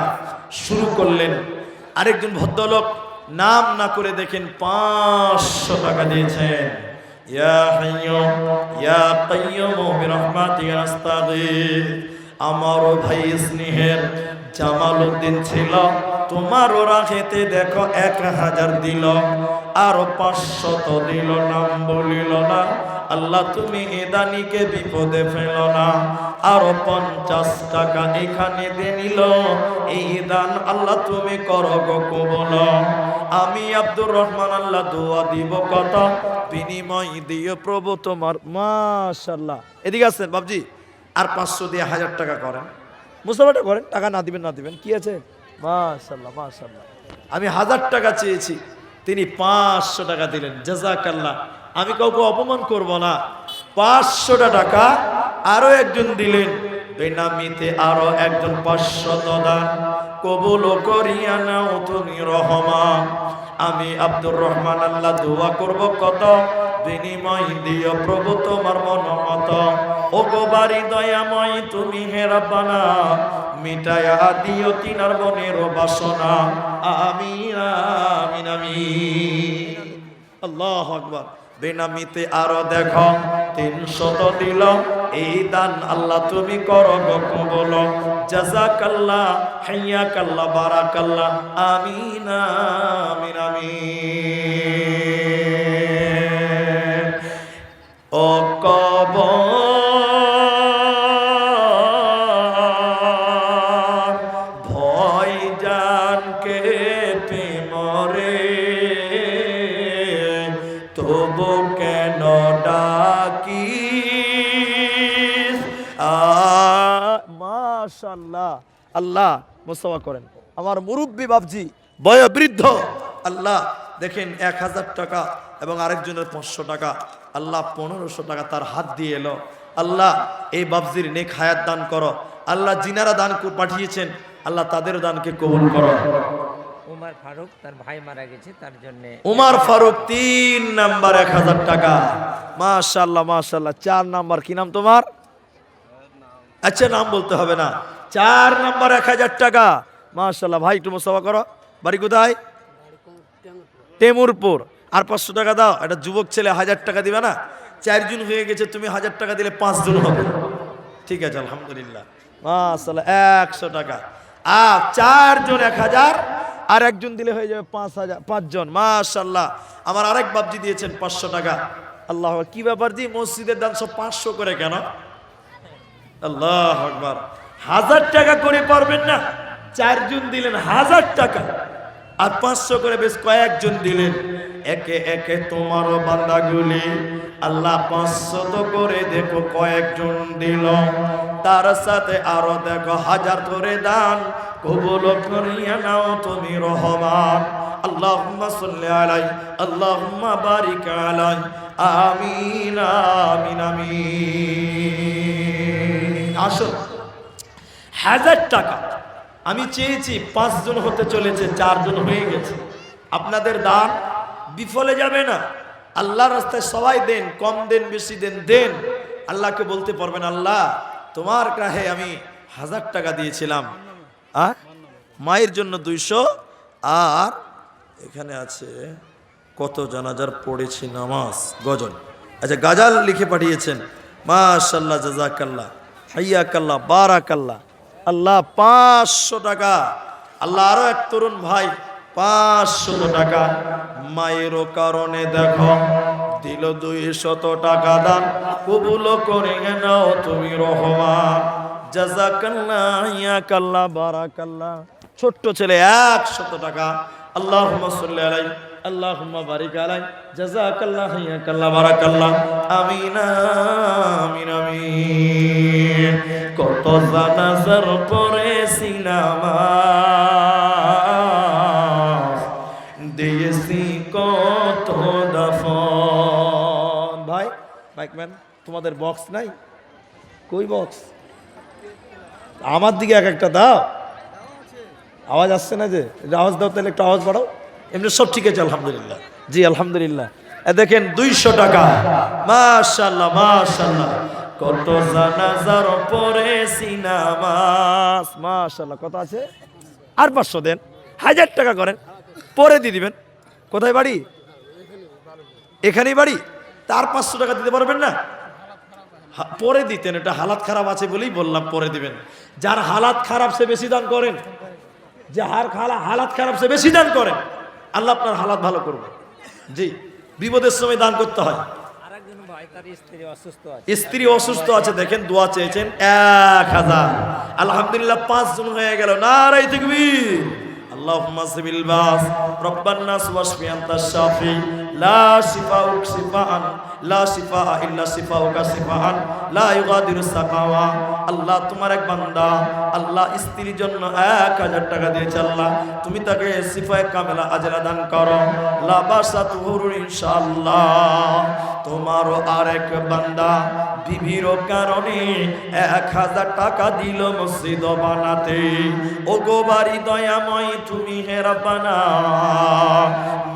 শুরু করলেন। আরেকজন ভদ্রলোক, নাম না করে দেখেন, 500 টাকা দিয়েছেন। ইয়া হাইয়্যু ইয়া কাইয়্যুম বিরহমাতিকা নাস্তাগীথ। আমার ভাই স্নেহের জামালউদ্দিন ছিল, তোমার ওরা খেতে দেখো 1000 দিল, আরো 500 দিল, নাম বলিল না। আল্লাহ তুমি এদানিকে বিপদে ফেল না। আরো 50 টাকা এখানে দিয়ে নিল, এই দান আল্লাহ তুমি করো গো কবুল। আমি আব্দুর রহমান আল্লাহ দোয়া দিব কত, বিনিময় দিও প্রভু তোমার। মাশাআল্লাহ, এদিকে আসেন বাবজি, আর 500 দিয়ে 1000 টাকা করেন, মুসাফাটা করেন, টাকা না দিবেন না দিবেন কি আছে। মাশাআল্লাহ মাশাআল্লাহ, আমি 1000 টাকা চেয়েছি, তিনি 500 টাকা দিলেন, জাযাকাল্লাহ। আমি কাউকে অপমান করব না। 500 টাকা আরো একজন দিলেন, বেনামিতে আরো একজন 500 দান কবুল করিয়া নাও তুমি রহমান। আমি আব্দুর রহমান আল্লাহ দোয়া করব কত, বিনিময় দিও প্রভু তোমার মনোমত। ও গো বাড়ি দয়াময় তুমি হে রাব্বানা, মিটায়া দিও তিনার মনের বাসনা। আমিন আমিন আমিন। আল্লাহু আকবার। বেনামিতে আরো দেখো 300 দিল, এই দান আল্লাহ তুমি করো গো কবুল। জাযাকাল্লাহ, হাইয়াকাল্লাহ, বারাকাল্লাহ। আমিন আমিন আমিন। ও কবর ভয় জানকে মরে, তবু কেন ডাকিস। মাশাআল্লাহ, আল্লাহ মুসাফা করেন আমার মুরব্বী বাবজি, বয়োবৃদ্ধ। আল্লাহ দেখেন 1000 টাকা এবং আরেকজনের 500 টাকা, আল্লাহ 1500 টাকা তার হাত দিয়ে এলো। আল্লাহ এই বাবজির নেক হায়াত দান করো। আল্লাহ জিনারা দান পাঠিয়েছেন, আল্লাহ তাদের দানকে কবুল করো। উমার ফারুক, তার ভাই মারা গেছে, তার জন্য উমার ফারুক 3 নাম্বার 1000 টাকা। মাশাআল্লাহ মাশাআল্লাহ। 4 নাম্বার কি নাম তোমার? আচ্ছা নাম বলতে হবে না। 4 নাম্বার 1000 টাকা। মাশাআল্লাহ ভাই, একটু মুসাফা করো। বাড়ি কোথায়? তেমুরপুর। আর 500 টাকা দাও। একটা যুবক ছেলে 1000 টাকা দিবে না? 4 জন হয়ে গেছে, তুমি 1000 টাকা দিলে 5 জন হবে। ঠিক আছে আলহামদুলিল্লাহ। মাশাআল্লাহ 100 টাকা। আর 4 জন 1000, আর একজন দিলে হয়ে যাবে 5000, 5 জন। মাশাআল্লাহ। আমার আরেক বাবজি দিয়েছেন 500 টাকা। আল্লাহ, কি ব্যাপার জি, মসজিদের দান সব 500 করে কেন? আল্লাহু আকবার। 1000 টাকা করে পারবেন না? 4 জন দিলেন 1000 টাকা, আর 500 করে বেশ কয়েকজন দিলেন। একে একে তোমারও বান্দাগুলি আল্লাহ 500 করে দেখো কয়েকজন দিল, তার সাথে আরো দেখো 1000 করে দান কবুল করিয়া নাও তুমি রহমান। আল্লাহুম্মা সাল্লি আলাই, আল্লাহুম্মা বারিক আলাই। আমিন আমিন আমিন। আসুন, 1000 টাকা আমি চেয়েছি, 5 জন হতে চলেছে, 4 জন হয়ে গেছে। আপনাদের দান বিফলে যাবে না। আল্লাহর রাস্তায় সবাই দেন, কম দেন বেশি দেন, দেন। আল্লাহকে বলতে পারবেন, আল্লাহ তোমার কাছে আমি 1000 টাকা দিয়েছিলাম, মায়ের জন্য 200, আর এখানে আছে কত জানাজার পড়েছি নামাজ, গজল। আচ্ছা গাজাল লিখে পাঠিয়েছেন। মাশাআল্লাহ, জাযাকাল্লাহ, হাইয়াকাল্লাহ, বারাকাল্লাহ। আল্লাহ 500 টাকা। আল্লাহ আরো এক তরুণ ভাই 500 টাকা। মায়েরও কারণে দেখো দিল 200 টাকা দান কবুল করে নাও তুমি রহমান। জাযাকাল্লাহ, হাইয়াকাল্লাহ, বারাকাল্লাহ। ছোট্ট ছেলে 100 টাকা। আল্লাহুম্মা সাল্লি আলাই, আল্লাহুম্মা বারিক আলাই। জাযাকাল্লাহ, হাইয়াকাল্লাহ, বারাকাল্লাহ। আমিন আমিন আমিন। কত জানাজার পড়েছি নামাজ, দিয়েছি কত দাফন। ভাই বাইকম্যান, তোমাদের বক্স নাই? কই বক্স? আমার দিকে এক একটা দাও। আওয়াজ আসছে না যে? আওয়াজ দাও, তাহলে একটু আওয়াজ বাড়াও। এমনি সব ঠিক আছে আলহামদুলিল্লাহ। জি আলহামদুলিল্লাহ। দেখেন 200 টাকা। মাশাআল্লাহ মাশাআল্লাহ। কত জানাজার পড়েছি নামাজ। মাশাআল্লাহ। কত আছে? আর 500 দেন, 1000 টাকা করেন, পরে দিয়ে দিবেন। কোথায় বাড়ি? এখানেই বাড়ি। তার 500 টাকা দিতে পারবেন না? পরে দিতেন, এটা হালাত খারাপ আছে বলেই বললাম পরে দিবেন। যার হালাত খারাপ সে বেশি দান করেন, যে হালাত খারাপ সে বেশি দান করেন, আল্লাহ আপনার হালাত ভালো করবে। জি, বিপদের সময় দান করতে হয়। আরেকজন ভাই তার স্ত্রী অসুস্থ আছে, স্ত্রী অসুস্থ আছে, দেখেন দোয়া চেয়েছেন 1000, আলহামদুলিল্লাহ 5 জন হয়ে গেল। নারায়ে তাকবীর। আল্লাহুম্মা সিবিল বাস রব্বান নাস ওয়াশফি আনতাশ শাফি লা শিফাউক শিফাআন লা শিফা ইল্লা শিফাউকা শিফাআন লা ইউগাদিরু সাকাওয়া। আল্লাহ তোমার এক বান্দা, আল্লাহ স্ত্রীর জন্য 1000 টাকা দিয়েছে, আল্লাহ তুমি তাকে শিফায়ে কামেলা আজরা দান করো, লা বাসা তুহুরুন ইনশাআল্লাহ। তোমারও আরেক বান্দা বিবির কারণে 1000 টাকা দিল মসজিদ বানাতে। ও গো বাড়ি দয়াময় তুমি হে রব্বানা,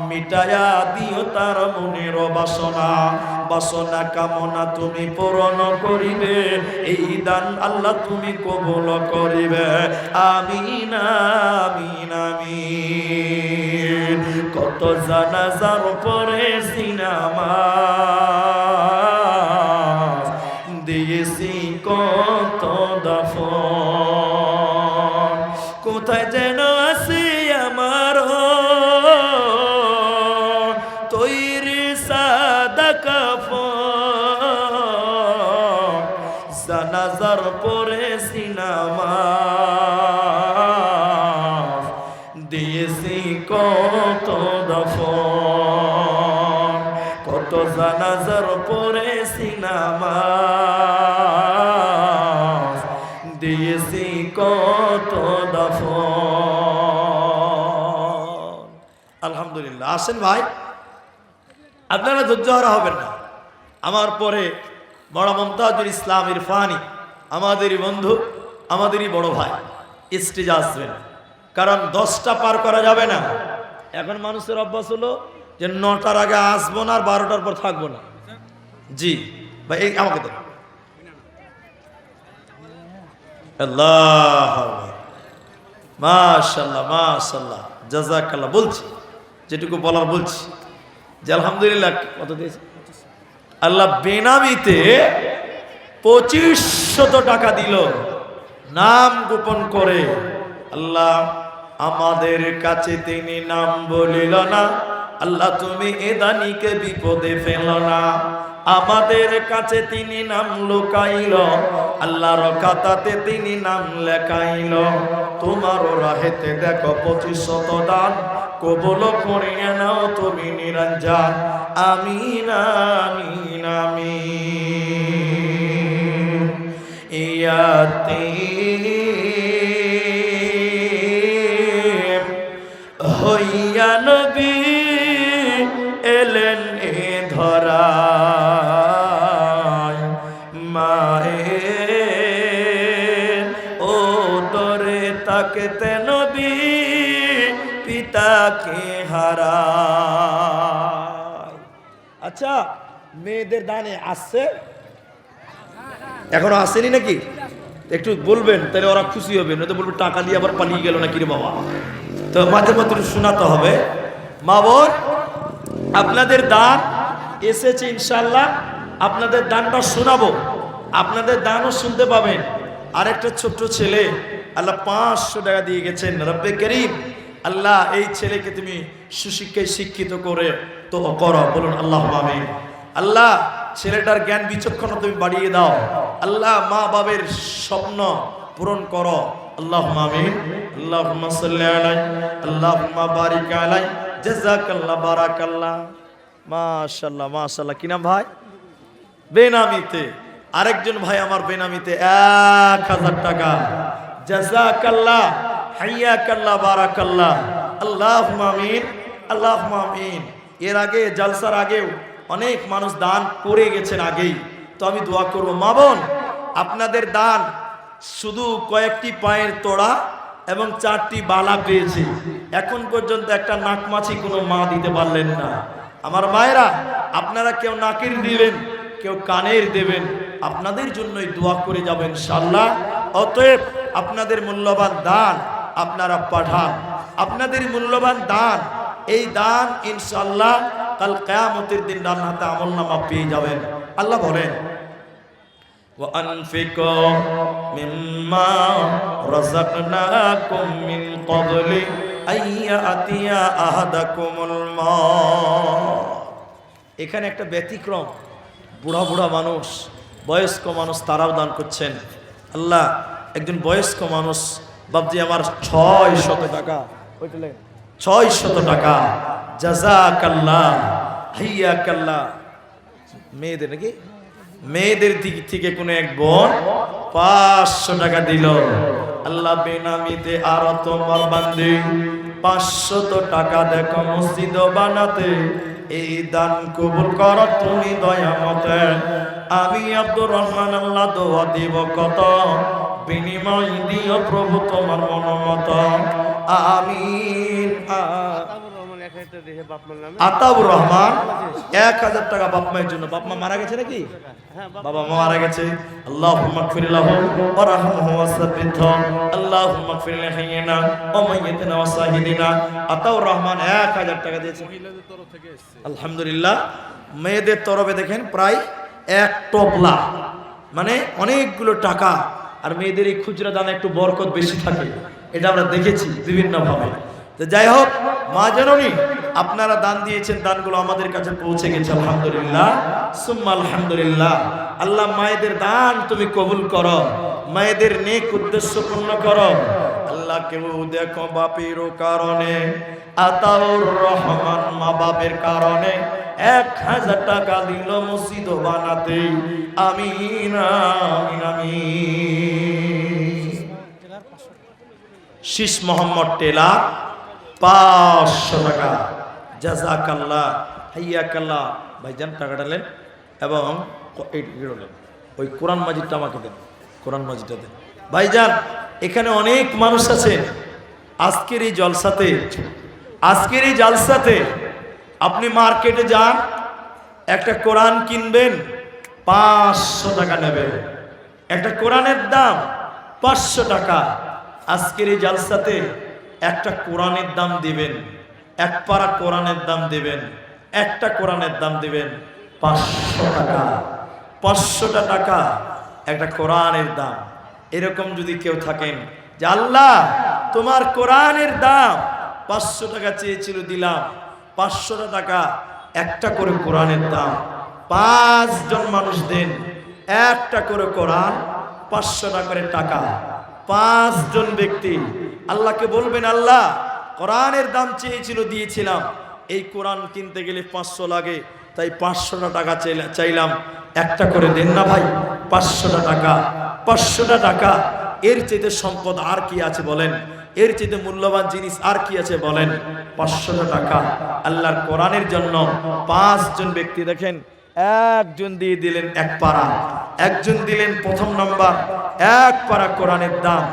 মিটায়া দিও তার মনের বাসনা, বাসনা কামনা তুমি পূরণ করিবে, এই দান আল্লাহ তুমি কবুল করিবে। আমিন আমিন আমিন। কত জানাজার পরে সিনামা দিয়েছি, কত দাফন, কোথায় যেন আছে আমার তৈরি সাদা কাফন, জানাজার পরে সিনামা দিয়েছি, কত দাফন, কত জানাজার পরে সিনামা দিয়েছি, কত দাফন। আলহামদুলিল্লাহ। আসেন ভাই, আপনারা ধৈর্য হারা হবেন না। আমার পরে বড় মমতাজুল ইসলাম ইরফানি, আমাদেরই বন্ধু, আমাদেরই বড় ভাই, স্টেজে আসবেন। কারণ 10টা পার করা যাবে না। এখন মানুষের অভ্যাস হলো যে 9টার আগে আসবো না আর 12টার পর থাকবো না। জি ভাই, এই আমাকে দেন। আল্লাহ মাশাআল্লাহ মাশাআল্লাহ জাযাকাল্লাহ। বলছি যেটুকু বলার বলছি যে আলহামদুলিল্লাহ। কত দিয়েছে আল্লাহ? বেনামিতে 2500 টাকা দিল, নাম গোপন করে। আল্লাহ আমাদের কাছে তিনি নাম বলিল না, আল্লাহ তুমি এ দানিকে বিপদে ফেল না। আমাদের কাছে তিনি নাম লুকাইল, আল্লাহর খাতাতে তিনি নাম লেখাইল। তোমার রাহেতে দেখো 2500 দান কবুল করিয়া নাও তুমি নিরঞ্জন। আমিন আমিন আমিন। ইয়াতীম হইয়া নবী এলেন এ ধরায়, মায়ের ও দরে তাকতে নবী পিতাকে হারায়। আচ্ছা, মেয়েদের দানে আসছে? এখনো আসেনি নাকি? একটু বলবেন, তাহলে ওরা খুশি হবে। নয়তো বলবে টাকা দিয়ে আবার পালিয়ে গেল নাকি রে বাবা। তো মাঝে মধ্যে শোনাতে হবে। মা বোন, আপনাদের দান এসেছে, ইনশাল্লাহ আপনাদের দানটা শোনাবো, আপনাদের দানও শুনতে পাবেন। আরেকটা ছোট্ট ছেলে আল্লাহ 500 টাকা দিয়ে গেছেন। রব্বে করিম, আল্লাহ এই ছেলেকে তুমি সুশিক্ষায় শিক্ষিত করে তো করো, বলুন আল্লাহ আমিন। আল্লাহ ছেলেটার জ্ঞান বিচক্ষণ তুমি বাড়িয়ে দাও। আল্লাহ মা বাবের স্বপ্ন পূরণ করো, আল্লাহ আমিন। আল্লাহুম্মা সাল্লি আলাইহি আল্লাহুম্মা বারিক আলাইহি জাযাকাল্লাহ বারাকাল্লাহ। মাশাআল্লাহ মাশাআল্লাহ। কি নাম ভাই? বেনামিতে আরেকজন ভাই আমার বেনামিতে 1000 টাকা। জাযাকাল্লাহ হাইয়াকাল্লাহ বারাকাল্লাহ। আল্লাহুম্মা আমিন আল্লাহুম্মা আমিন। এর আগে জলসার আগেও অনেক মানুষ দান করে গেছেন আগেই, তো আমি দোয়া করব। মা বোন, আপনাদের দান শুধু কয়েকটি পায়ের তোড়া এবং 4টি বালা পেয়েছে। এখন পর্যন্ত একটা নাকমাছি কোনো মা দিতে পারলেন না। আমার মায়েরা, আপনারা কেউ নাকের দিবেন, কেউ কানের দেবেন, আপনাদের জন্যই দোয়া করে যাবেন ইনশাআল্লাহ। অতএব আপনাদের মূল্যবান দান আপনারা পাঠান, আপনাদের মূল্যবান দান, এই দান ইনশাআল্লাহ কাল কিয়ামতের দিন আল্লাহ তাআলা আমলনামা পেয়ে যাবেন। আল্লাহ বলেন وأنفقوا مما رزقناكم من قبل أن يأتي أحدكم الموت। এখানে একটা ব্যতিক্রম, বুড়া বুড়া মানুষ, বয়স্ক মানুষ তারাও দান করছেন। আল্লাহ, একজন বয়স্ক মানুষ বাবজি আমার 600 টাকা, 600 টাকা, জাযাকাল্লাহ হাইয়াকাল্লাহ। মেয়েদের নাকি, মেয়েদের দিক থেকে কোন এক বোন 500 টাকা দিল। আল্লাহ বেনামিতে আরো তোমার বান্দে 500 টাকা দেখো মসজিদ বানাতে, এই দান কবুল করো তুমি দয়ামতে। আমি আব্দুর রহমান আল্লাহ দোয়া দিব কত, বিনিময় দিও প্রভু তোমার মনোমত। আমিন। আতাউর রহমান 1000 টাকা বাপ মায়ের জন্য। বাপ মা মারা গেছে নাকি? বাবা মা মারা গেছে। আল্লাহুম্মা গফির লাহু ওয়া রাহমহু ওয়া সাব্বিতহু, আল্লাহুম্মা গফির লিহাইয়িনা ওয়া মাইয়িতিনা ওয়া শাহিদিনা। আতাউর রহমান 1000 টাকা দিয়েছে আলহামদুলিল্লাহ। মেয়েদের তরফে দেখেন প্রায় 1 টোপলা, মানে অনেকগুলো টাকা। আর মেয়েদের এই খুচরা দানে একটু বরকত বেশি থাকে, এটা আমরা দেখেছি বিভিন্ন ভাবে। তো যাই হোক, মা জননী আপনারা দান দিয়েছেন, দানগুলো আমাদের কাছে পৌঁছে গেছে আলহামদুলিল্লাহ, সুম্মা আলহামদুলিল্লাহ। আল্লাহ মায়েদের দান তুমি কবুল করো, মায়েদের নেক উদ্দেশ্য পূর্ণ করো। আল্লাহ কেউ দেখো বাপের কারণে, আতাউর রহমান মা বাপের কারণে 1000 টাকা দিল মসজিদ বানাতে। আমিন আমিন আমিন। শীষ মোহাম্মদ টেলার 500 টাকা, জাযাকাল্লাহ হাইয়াকাল্লাহ। ভাইজান টাকা ডালেন এবং ওই কোরআন মাজিদটা আমাকে দেন, কোরআন মাজিদটা দেন। ভাইজান এখানে অনেক মানুষ আছে। আজকের এই জলসাতে, আজকের এই জালসাতে আপনি মার্কেটে যান, একটা কোরআন কিনবেন 500 টাকা নেবে। একটা কোরআনের দাম 500 টাকা। আজকের এই জালসাতে একটা কোরআনের দাম দিবেন, এক পারা কোরআনের দাম দিবেন, একটা কোরআনের দাম দিবেন 500 টাকা। 500 টাকা একটা কোরআনের দাম। এরকম যদি কেউ থাকেন যে আল্লাহ তোমার কোরআনের দাম 500 টাকা চেয়েছিল দিলাম, 500 টাকা একটা করে কোরআনের দাম। 5 জন মানুষ দেন, একটা করে কোরআন, 500 টাকা করে টাকা। 5 জন ব্যক্তি আল্লাহকে বলবেন, আল্লাহ কোরআনের দাম চেয়েছিল দিয়েছিলাম, এই কোরআন কিনতে গেলে 500 লাগে, তাই 500 টাকা চাইলাম, একটা করে দেন না ভাই। 500 টাকা, 500 টাকা। এর চেয়ে সম্পদ আর কি আছে বলেন? এর চেয়ে মূল্যবান জিনিস আর কি আছে বলেন? 500 টাকা আল্লাহর কোরআনের জন্য। 5 জন ব্যক্তি দেখেন, একজন দিয়ে দিলেন 1 পারা, একজন দিলেন প্রথম নাম্বার 1 পারা কোরআনের দাম।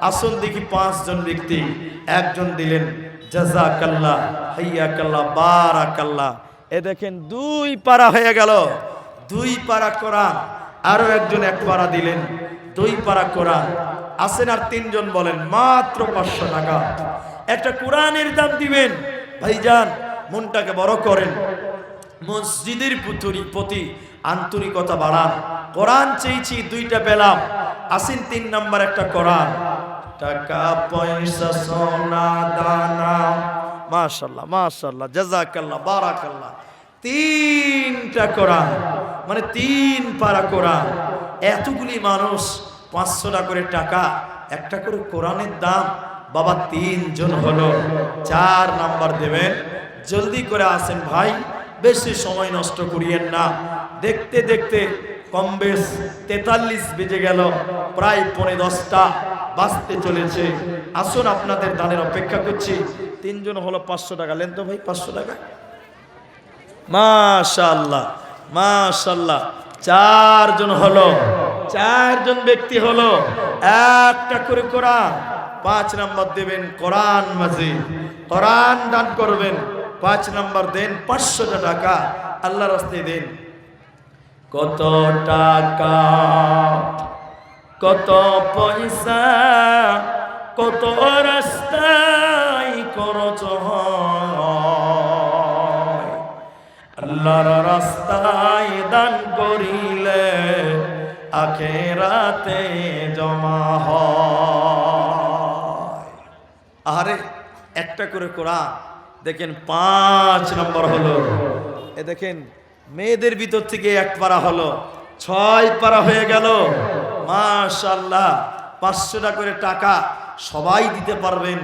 আসুন দেখি 5 জন ব্যক্তি, একজন দিলেন জাযাকাল্লাহ হাইয়াকাল্লাহ বারাকাল্লাহ। এ দেখেন 2 পারা হয়ে গেল, 2 পারা কোরআন। আরো একজন 1 পারা দিলেন, 2 পারা কোরআন। আসেন আর 3 জন বলেন মাত্র 500 টাকা একটা কোরআনের দাম দিবেন। ভাইজান মনটাকে বড় করেন, মসজিদের প্রতি আন্তরিকতা বাড়ান। কোরআন চেয়েছি, 2টা পেলাম। আসেন 3 নাম্বার একটা কোরআন। টাকা পয়সা সোনা দানা, মাশাআল্লাহ মাশাআল্লাহ জাযাকাল্লাহ বারাকাল্লাহ। 3টা কোরআন, মানে 3 পারা কোরআন। এতগুলি মানুষ 500 টাকা করে টাকা, একটা করে কোরআনের দাম। বাবা 3 জন হলো, 4 নাম্বার দেবেন। জলদি করে আসেন ভাই, বেশি সময় নষ্ট করিয়েন না। দেখতে দেখতে কম বেশ 43 বেজে গেল, প্রায় 10:45টা বাজতে চলেছে। আসুন আপনাদের দানের অপেক্ষা করছি। 3 জন হলো, 500 টাকা লেন তো ভাই, 500 টাকা। মাশাআল্লাহ মাশাআল্লাহ। 4 জন হলো, 4 জন ব্যক্তি হলো, একটা করে কোরআন। 5 নাম্বার দেবেন কোরআন মাজিদ, কোরআন দান করবেন। 5 নাম্বার দেন 500 টাকা আল্লাহর রাস্তায় দেন। কত টাকা, কত পয়সা, কত রাস্তায় খরচ হয়। আল্লাহর রাস্তায় দান করিলে আখেরাতে জমা হয়। আরে একটা করে কোরআন দেখেন 5 নম্বর হলো। এ দেখেন মেয়েদের ভিতর থেকে 1 পারা হলো, 6 পারা হয়ে গেল। মাশাআল্লাহ 500 টাকা করে টাকা সবাই দিতে পারবেন।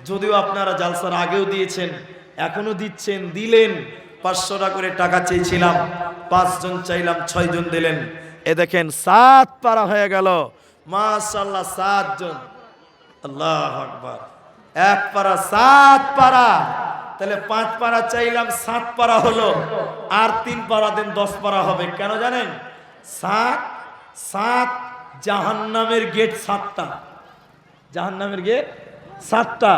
যদিও আপনারা জালসার আগেও দিয়েছেন, এখনো দিচ্ছেন, দিলেন। 500 টাকা করে টাকা চেয়েছিলাম, 5 জন চাইলাম, 6 জন দিলেন। এ দেখেন 7 পারা হয়ে গেল। মাশাআল্লাহ 7 জন। আল্লাহু আকবার। 1 পারা 7 পারা, তাহলে 5 পারা চাইলাম, 7 পারা হলো। আর 3 পারা দেন, 10 পারা হবে। কেন জানেন? 7 জাহান্নামের গেট 7টা, জাহান্নামের গেট 7টা,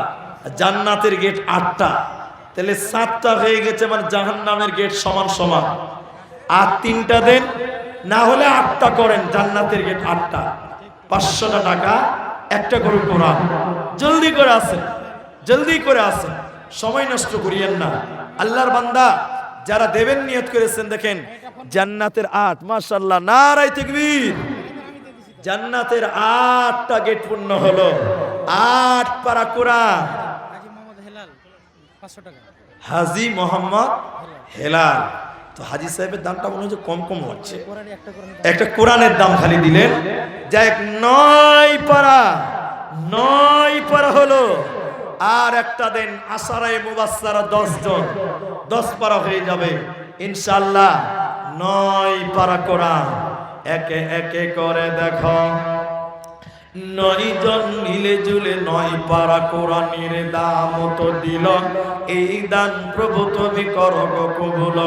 জান্নাতের গেট 8টা। তাহলে 7টা হয়ে গেছে, মানে জাহান্নামের গেট সমান সমান। আর 3টা দেন, না হলে 8টা করেন, জান্নাতের গেট 8টা। 500 টাকা একটা করে কোরআন। জলদি করে আসেন, জলদি করে আসেন, সময় নষ্ট করিয়েন না। আল্লাহর বান্দা যারা দেবেন নিয়ত করেছেন, দেখেন জান্নাতের 8। মাশাআল্লাহ, নারায়ে তাকবীর। জান্নাতের 8টা গেট পূর্ণ হলো। 8 পারা কোরআন। হাজি মোহাম্মদ হেলাল 500 টাকা। হাজি মোহাম্মদ হেলাল। তো হাজি সাহেবের দামটা মনে হচ্ছে কম কম হচ্ছে। একটা কোরআনের দাম খালি দিলেন, যাই 9 পারা হলো। আর একটা দেন, আশারায়ে মুবাশশারা 10 জন, 10 পারা হয়ে যাবে ইনশাআল্লাহ। 9 পারা কোরআন। একে একে করে দেখো, 9 জন মিলে জুলে 9 পারা কোরআনের দাম তো দিল। এই দান প্রভু তুমি করো গো কবুল।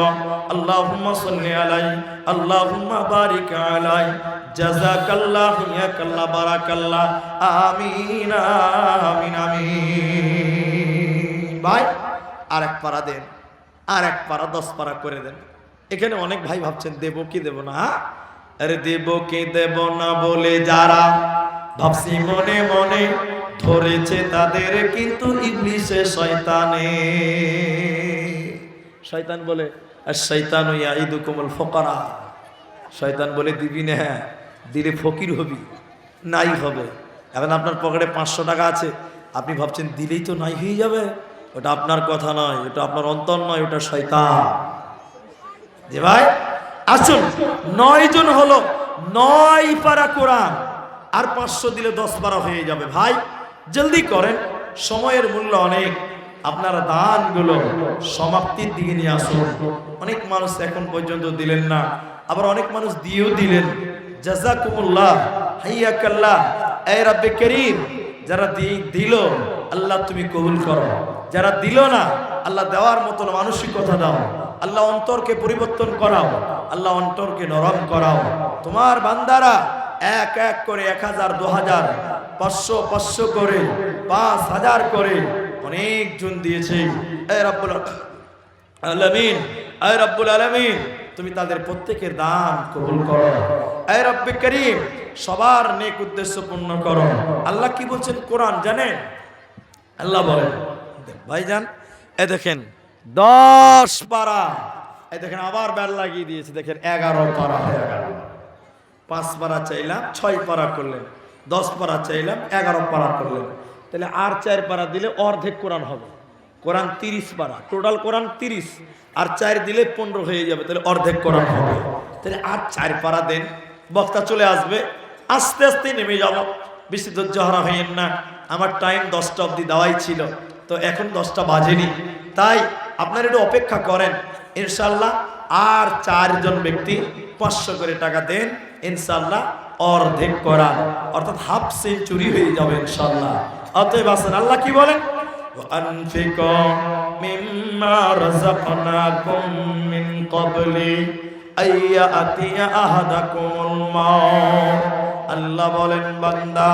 আল্লাহুম্মা সাল্লি আলাইহি, আল্লাহুম্মা বারিক আলাইহি, জাযাকাল্লাহু ইয়াকাল্লাহ বারাকাল্লাহ। আমিন আমিন আমিন। ভাই আর 1 পারা দেন, আর 1 পারা 10 পারা করে দেন। এখানে অনেক ভাই ভাবছেন দেব কি দেব না। আরে দেব কি দেব না বলে যারা ভাবছি মনে মনে, ধরেছে তাদের কিন্তু ইবলিসে শয়তানে। শয়তান বলে, আর শয়তানু ইয়াইদুকুমুল ফাকরা। শয়তান বলে দিবি না, দিলে ফকির হবি, নাই হবে। এখন আপনার পকেটে 500 টাকা আছে, আপনি ভাবছেন দিলেই তো নাই হয়ে যাবে। ওটা আপনার কথা নয়, ওটা আপনার অন্তর নয়, ওটা শয়তান। যে ভাই আসুন, 9 জন হলো, 9 পারা কোরআন। আর 500 দিলে 10 পারা হয়ে যাবে। ভাই জলদি করেন, সময়ের মূল্য অনেক। আপনারা দানগুলো সমাপ্তির দিকে নিয়ে আসুন। অনেক মানুষ এখন পর্যন্ত দিলেন না, আবার অনেক মানুষ দিয়েও দিলেন। জাযাকুমুল্লাহ, হাইয়াকাল্লাহ। এই রব্বে করিম, যারা দিল আল্লাহ তুমি কবুল করো, যারা দিল না আল্লাহ দেওয়ার মতন মানসিকতা দাও। আল্লাহ অন্তরকে পরিবর্তন করাও, আল্লাহ অন্তরকে নরম করাও। তোমার বান্দারা এক এক করে 1000, 2000, 500, 500 করে, 5000 করে অনেকজন দিয়েছে। এই রব্বুল আলামিন, এই রব্বুল আলামিন, তুমি তাদের প্রত্যেকের দান কবুল করো। এই রব্বে করিম, সবার নেক উদ্দেশ্য পূর্ণ করো। আল্লাহ কি বলছেন কোরআন জানেন? আল্লাহ বলেন, ভাইজান এ দেখেন 10 পারা, এই দেখেন আবার বেল লাগিয়ে দিয়েছে, দেখেন 11 পারা হয়ে গেল। 5 পারা চাইলাম, 6 পারা করলেন। 10 পারা চাইলাম, 11 পারা করলেন। তাহলে আর 4 পারা দিলে অর্ধেক কোরআন হবে। কোরআন 30 পারা, টোটাল কোরআন 30, আর 4 দিলে 15 হয়ে যাবে, তাহলে অর্ধেক কোরআন হবে। তাহলে আর 4 পারা দেন। বক্তা চলে আসবে, আস্তে আস্তে নেমে যাব, বেশি ধৈর্য হারা হইয়েন না। আমার টাইম 10টা অবধি দেওয়াই ছিল, তো এখন 10টা বাজেনি, তাই আপনারা একটু অপেক্ষা করেন। ইনশাল্লাহ আর 4 জন ব্যক্তি 500 করে টাকা দেন, ইনশাল্লাহ অর্ধেক কোরআন, অর্থাৎ হাফ সেঞ্চুরি হয়ে যাবে ইনশাল্লাহ। অতএব আসেন, আল্লাহ কি বলেন? ওয়ানফিকু মিম্মা রাযাকনাকুম মিন ক্বাবলি আইয়াতিয়া আহাদাকুমুল মাউত। আল্লাহ বলেন, বান্দা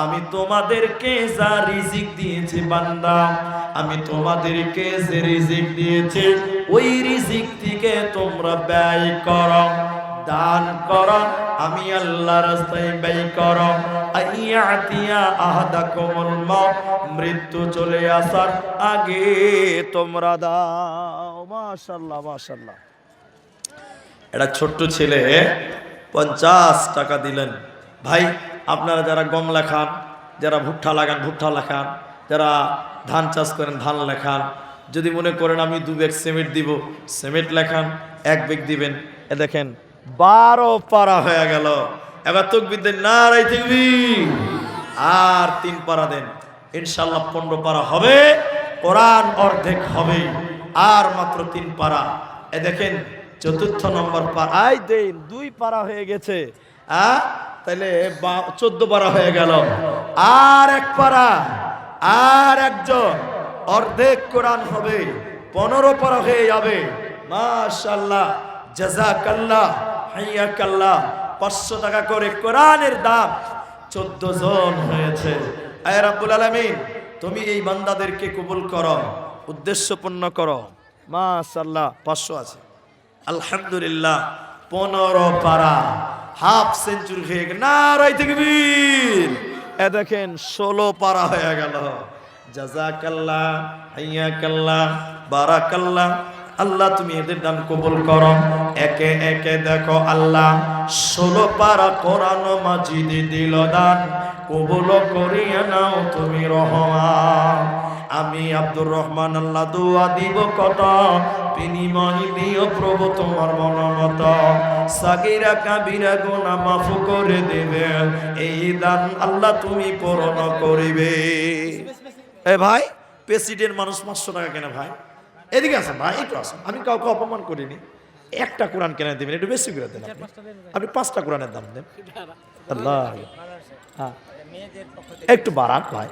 আমি তোমাদেরকে যা রিজিক দিয়েছি, বান্দা আমি তোমাদেরকে যে রিজিক দিয়েছি, ওই রিজিক থেকে তোমরা ব্যয় করো, দান করো, আমি আল্লাহর রাস্তায় ব্যয় করো। আইয়াতিয়া আহাদাকুমুল মাউত, মৃত্যু চলে আসার আগে তোমরা দাও। মাশাআল্লাহ, মাশাআল্লাহ। একটা ছোট্ট ছেলে 50 টাকা দিলেন। ভাই আপনারা যারা গম লেখান, যারা ভুট্টা লাগান ভুট্টা লেখান, যারা ধান চাষ করেন ধান লেখান, যদি মনে করেন আমি 2 ব্যাগ সিমেন্ট দিব, সিমেন্ট লেখান, 1 ব্যাগ দিবেন। এ দেখেন 12 পারা হয়ে গেল। এবার তাকবীর দেন, নারায়ে তাকবীর। আর 3 পারা দেন, ইনশাআল্লাহ 15 পারা হবে, কোরআন অর্ধেক হবে। আর মাত্র 3 পারা। এ দেখেন 4র্থ নম্বর পারায় দেন, 2 পারা হয়ে গেছে। তাহলে 14 পারা হয়ে গেল। আর 1 পারা, আর একজন, অর্ধেক কোরআন হবে, 15 পারা হয়ে যাবে। মাশাআল্লাহ, জাযাকাল্লাহ, হাইয়াকাল্লাহ। 500 টাকা করে কোরআনের দাম, 14 জন হয়েছে। আয় রাব্বুল আলামিন, তুমি এই বান্দাদেরকে কবুল করো, উদ্দেশ্য পূর্ণ করো। মাশাআল্লাহ, 500 আছে। আলহামদুলিল্লাহ, 15 পারা, হাফ সেঞ্চুরি হয়ে গেল। নারায়ে তাকবীর। এ দেখেন 16 পারা হয়ে গেল। জাযাকাল্লাহ, হাইয়াকাল্লাহ, বারাকাল্লাহ। আল্লাহ তুমি এদের দান কবুল করো। একে একে দেখো আল্লাহ 16 পারা কোরআন মাজিদ দিল দান, কবুল করিয়া নাও তুমি রহমান। আমি আব্দুর রহমান আল্লাহ দোয়া দিব কত, বিনিময় দিও প্রভু তোমার মনোমত। সাগীরা কাবীরা গুনাহ মাফ করে দেবে, এই দান আল্লাহ তুমি পূরণ করিবে। এ ভাই, প্রেসিডেন্ট মানুষ 500 টাকা কেনে ভাই? এদিকে আসেন ভাই, একটু আসেন। আমি কাউকে অপমান করিনি। একটা কোরআন কেনে দেবেন, একটু বেশি করে দেন। আপনি 5টা কোরআনের দাম দেন। আল্লাহ, হ্যাঁ একটু বাড়ান ভাই।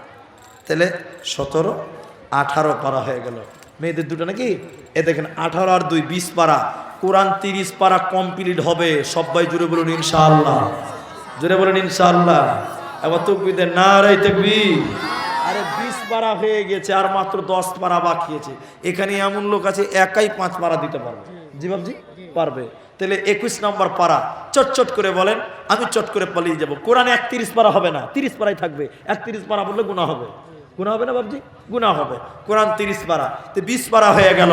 তাহলে 17, 18 পারা হয়ে গেল। মেয়েদের দুটো নাকি? এ দেখেন 18 আর 2, 20 পারা। কোরআন 30 পারা কমপ্লিট হবে। সবাই জুড়ে বলুন ইনশাআল্লাহ, জুড়ে বলুন ইনশাআল্লাহ। এবার তাকবীর দেন, নারায়ে তাকবীর। আরে 20 পারা হয়ে গেছে, আর মাত্র 10 পারা বাকি আছে। এখানে এমন লোক আছে একাই 5 পারা দিতে পারবে। জি বাবজি, পারবে। তাহলে 21 নম্বর পারা চট করে বলেন, আমি চট করে পালিয়ে যাব। কোরআনে 31 পারা হবে না, 30 পারাই থাকবে। 31 পারা বললে গুনাহ হবে। গুনাহ হবে না বাবজি? গুনাহ হবে। কোরআন 30 পারা, তো 20 পারা হয়ে গেল।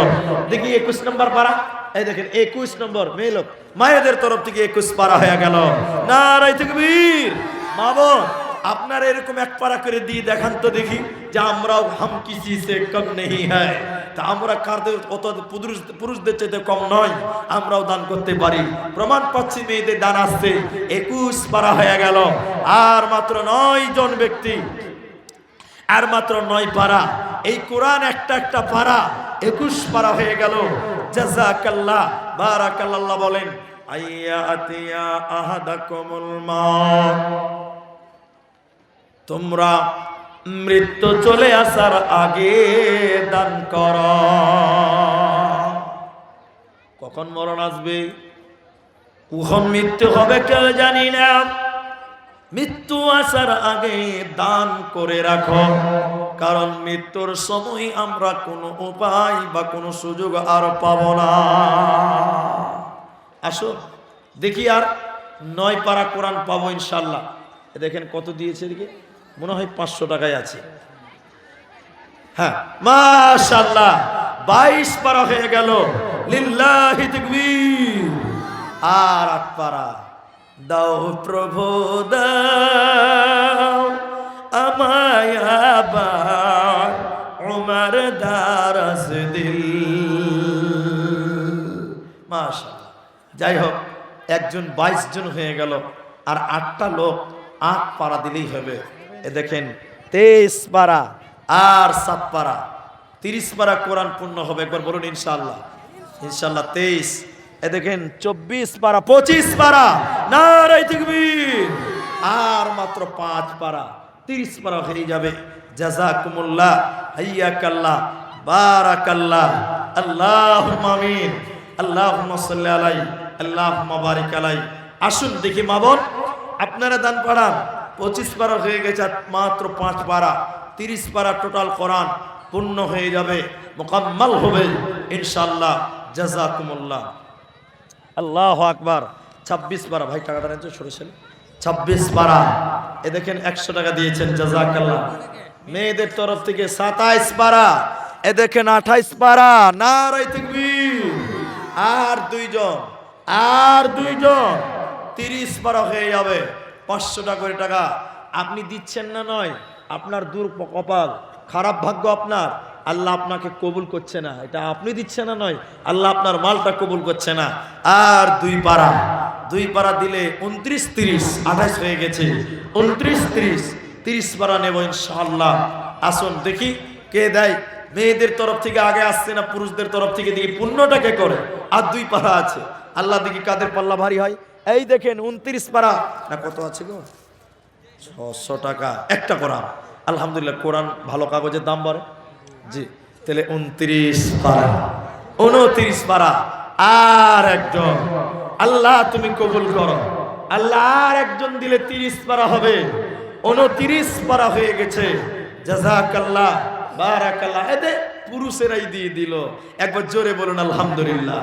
দেখি 21 নম্বর পারা। এই দেখেন 21 নম্বর, মেয়ে লোক মায়েদের তরফ থেকে 21 পারা হয়ে গেল। নারায়ে তাকবীর। মা বোন, আপনারা এরকম 1 পারা করে দিয়ে দেখান তো দেখি, যে আমরাও হাম কিসি সে কম নেই হ্যায়। তা আমরা কারদের অত পুরুষদের চাইতে কম নয়, আমরাও দান করতে পারি। প্রমাণ পাচ্ছি, মেয়েদের দান আসছে। 21 পারা হয়ে গেল। আর মাত্র 9 জন ব্যক্তি, আর মাত্র 9 পারা। এই কোরআন একটা পারা, 21 পারা হয়ে গেল। জাযাকাল্লাহ, বারাকাল্লাহ। বলেন, আইয়া আতিয়া আহাদাকুমুল মাউত, তোমরা মৃত্যু চলে আসার আগে দান কর। কখন মরণ আসবে, কখন মৃত্যু হবে কেউ জানি না। মৃত্যু আসার আগে দান করে রাখো, কারণ মৃত্যুর সময় আমরা কোনো উপায় বা কোনো সুযোগ আর পাব না। আসো দেখি, আর 9 পারা কোরআন পাবো ইনশাল্লাহ। দেখেন কত দিয়েছে, এদিকে মনে হয় 500 টাকায় আছে। হ্যাঁ মাশাআল্লাহ, 22 পারা হয়ে গেল। লিল্লাহি তাকবীর। আর 8 পারা। দাও প্রভু দাও আমায় আবার উমর দারাজ দিল। মাশাআল্লাহ। যাই হোক, একজন 22 জন হয়ে গেল। আর 8টা লোক 8 পারা দিলেই হবে। এ দেখেন 23 পারা আর 7 পারা, 30 পারা কোরআন পূর্ণ হবে। একবার বলুন ইনশাআল্লাহ, ইনশাআল্লাহ। 23, এ দেখেন 24 পারা, 25 পারা। নারায়ে তাকবীর। আর মাত্র 5 পারা, 30 পারা হয়ে যাবে। জাযাকুমুল্লাহ, হাইয়াকাল্লাহ, বারাকাল্লাহ। আল্লাহুম্মা আমিন। আল্লাহুম্মা সাল্লি আলাইহি, আল্লাহুম্মা বারিক আলাইহি। আসুন দেখি মা বোন, আপনারা দান পাড়ান। 25 পারা হয়ে গেছে, মাত্র 5 পারা, 30 পারা টোটাল কোরআন পূর্ণ হয়ে যাবে, মুকাম্মাল হবে ইনশাআল্লাহ। জাযাকুমুল্লাহ, আল্লাহু আকবার। 26 পারা, ভাই টাকাটা নেন তো সরেছেন। 26 পারা, এ দেখেন 100 টাকা দিয়েছেন, জাযাকাল্লাহ। মেয়েদের তরফ থেকে 27 পারা, এ দেখেন 28 পারা। নারায়ে তাকবীর। আর 2 জন, আর 2 জন, 30 পারা হয়ে যাবে, 500 টাকা করে টাকা। আপনি দিচ্ছেন না নয়, আপনার কপাল, খারাপ ভাগ্য আপনার, আল্লাহ আপনাকে কবুল করছে না। এটা আপনি দিচ্ছেন না নয়, আল্লাহ আপনার মালটা কবুল করছে না। আর 2 পারা দিলে 29, 30, 28 হয়ে গেছে। 29, 30, 30 পারা নেব ইনশাআল্লাহ। আসুন দেখি কে দেয়। মেয়েদের তরফ থেকে আগে আসছে না পুরুষদের তরফ থেকে? দেখি পুণ্যটাকে করে। আর 2 পারা আছে, আল্লাহ দেখি কাদের পাল্লা ভারী হয়। এই দেখেন 29 পারা না, কত আছে গো? 600 টাকা একটা কোরআন। আলহামদুলিল্লাহ, কোরআন ভালো কাগজের দাম বাড়ে। জি, তাহলে 29 পারা, 29 পারা। আর একজন, আল্লাহ তুমি কবুল করো। আল্লাহ আর একজন দিলে 30 পারা হবে। 29 পারা হয়ে গেছে। জাযাকাল্লাহ, বারাকাল্লাহ। এতে পুরুষেরাই দিয়ে দিল। একবার জোরে বলুন আলহামদুলিল্লাহ,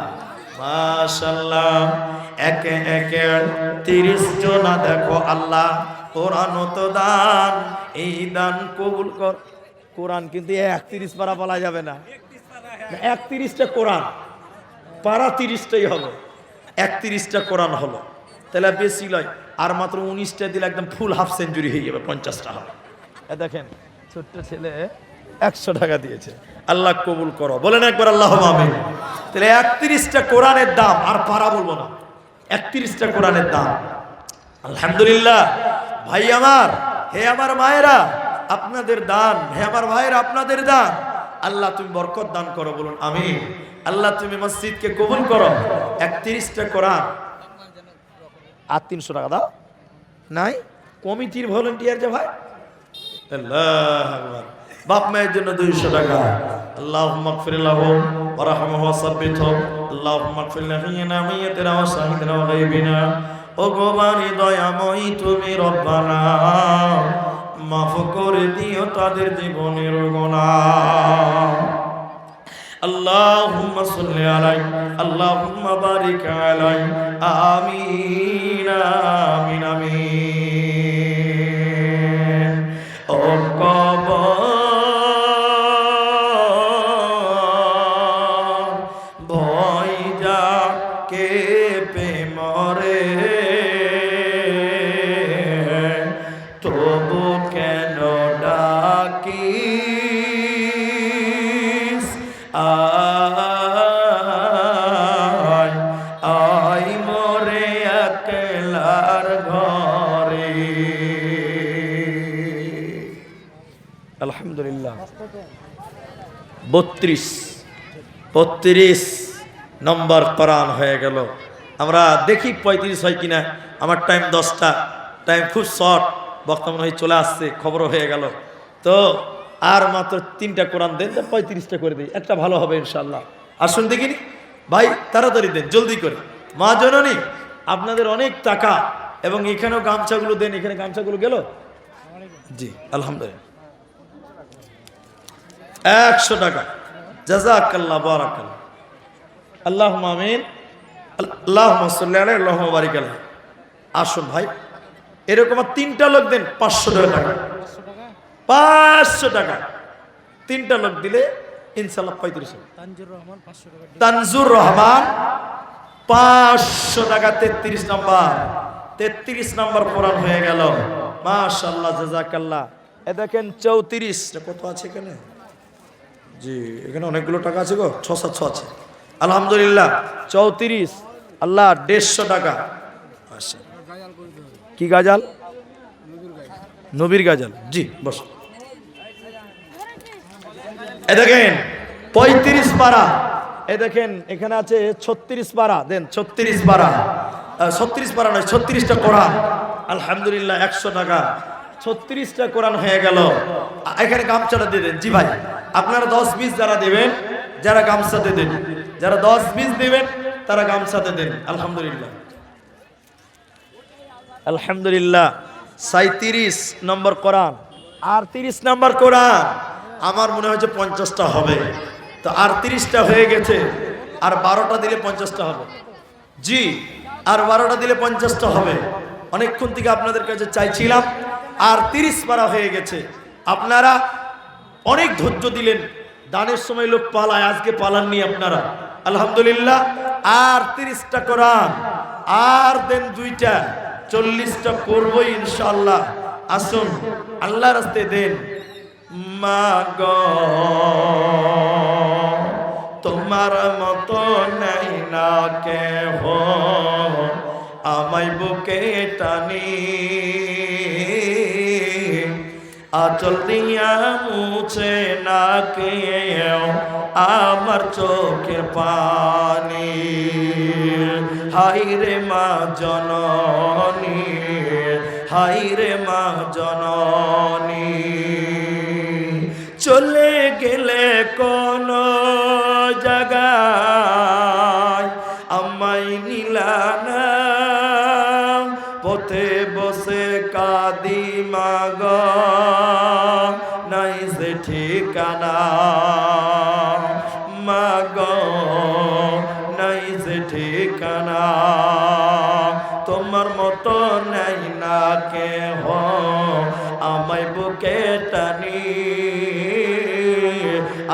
মাশাআল্লাহ। একে একে 30 জনা দেখো আল্লাহ কোরআন তো দান, এই দান কবুল কর। কোরআন কিন্তু 31 পারা বলা যাবে না, 31টা কোরআন, পারা 30টাই হলো, 31টা কোরআন হলো। তাহলে বেশি লয়, আর মাত্র 19টা দিলে একদম ফুল হাফ সেঞ্চুরি হয়ে যাবে, 50টা হবে। দেখেন ছোট্ট ছেলে 100 টাকা দিয়েছে। আল্লাহ কবুল করো, বলেন একবার আল্লাহুম্মা আমিন। তাহলে 31টা কোরআনের দাম, আর পারা বলবো না, 31টা কোরআনের দাম। আলহামদুলিল্লাহ। ভাই আমার, হে আমার মায়েরা, আপনাদের দান, হে আমার ভাইয়েরা, আপনাদের দান আল্লাহ তুমি বরকত দান করো, বলুন আমিন। আল্লাহ তুমি মসজিদকে কবুল করো। 31টা কোরআন আর 300 টাকা দাও। নাই কমিটির ভলান্টিয়ার যে ভাই, আল্লাহু আকবার। বাপ মায়ের জন্য 200 টাকা। আল্লাহুম্মা গফির লাহু ওয়া রাহমহু ওয়া সাব্বিতহু। আল্লাহুম্মা গফির লাহিনা মাইয়াতিনা ওয়া শাহিদিনা ওয়া গায়বিনা। ও গোবানি দয়াময়ী তুমি রব্বানা, মাফ করে দিও তাদের জীবনের গুনাহ। আল্লাহুম্মা সাল্লি আলাইহি, আল্লাহুম্মা বারিক আলাইহি। আমিন আমিন আমিন। ও কবর ভয় যা কে পে মরে, তবু কেন ডাকিস? আয় আয় মরে একলার ঘরে। আলহামদুলিল্লাহ। 32 নম্বর কোরআন হয়ে গেল। আমরা দেখি 35 হয় কিনা। আমার টাইম 10টা, টাইম খুব শর্ট, বক্তা মনে হয় চলে আসছে, খবরও হয়ে গেল। তো আর মাত্র 3টা কোরআন দেন, 35টা করে দিই, একটা ভালো হবে ইনশাল্লাহ। আসুন দেখিনি ভাই, তাড়াতাড়ি দেন, জলদি করে। মা জননী, আপনাদের অনেক টাকা, এবং এখানেও গামছাগুলো দেন। এখানে গামছাগুলো গেল? জি আলহামদুলিল্লাহ। 100 টাকা। জাযাকাল্লাহ, বারাকাল্লাহ। আল্লাহুম্মা আমিন। আল্লাহুম্মা সাল্লি আলাইহি, আল্লাহুম্মা বারিক আলাইহি। আসুন ভাই, এরকম 3টা লোক দেন 500 টাকা। 500 টাকা 3টা লোক দিলে ইনশাআল্লাহ 35। তানজুর রহমান 500 টাকা। তানজুর রহমান 500 টাকা। 33 নম্বর, 33 নম্বর কোরআন হয়ে গেল। মাশাআল্লাহ, জাযাকাল্লাহ। এ দেখেন 34, কত আছে এখানে? জি, এখানে অনেকগুলো টাকা আছে গো, 600-700 আছে। আলহামদুলিল্লাহ, 34। আল্লাহ 150 টাকা। কি গাজাল? নবীর গাজাল। জি বস। এ দেখেন 35 পারা। এ দেখেন এখানে আছে 36 পারা, দেন 36 পারা। 36 পারা নয়, 36টা কোরআন। আলহামদুলিল্লাহ, 100 টাকা। 36টা কোরআন হয়ে গেল। এখানে গামছাটা দিয়ে দেন। জি ভাই, আপনারা 10-20 যারা দেবেন, যারা গামছাতে দেন, যারা 10-20 দেবেন তারা গামছাতে দেন। আলহামদুলিল্লাহ, আলহামদুলিল্লাহ। 37 নম্বর কোরআন আর 30 নম্বর কোরআন। আমার মনে হয় যে 50টা হবে। তো আর 30টা হয়ে গেছে, আর 12টা দিলে 50টা হবে। জি, আর 12টা দিলে 50টা হবে। অনেকক্ষণ থেকে আপনাদের কাছে চাইছিলাম। আর 30 পারা হয়ে গেছে। আপনারা অনেক ধৈর্য দিলেন। দানের সময় লোক পালায়, আজকে পালাননি আপনারা। আলহামদুলিল্লাহ। আর 30টা কোরআন, আর দেন 2টা, 40টা করবো ইনশাআল্লাহ। আসুন আল্লাহ রাস্তায় দেন। মাগো তোমার মতো নাই না কেহ, আমায় বুকে টানি, আচল দিয়া মুছে না কেউ আমার চোখের পানি। হাই রে মা জননী, হাই রে মা জননী, চলে গেলে কোন জায়গায় আমায় নিলানা, পথে বসে কাঁদি মাগ নাই সে ঠিকানা, মাগ নাই সে ঠিকানা, তোমার মতো নাই না কেহ আমায় বুকে টানি,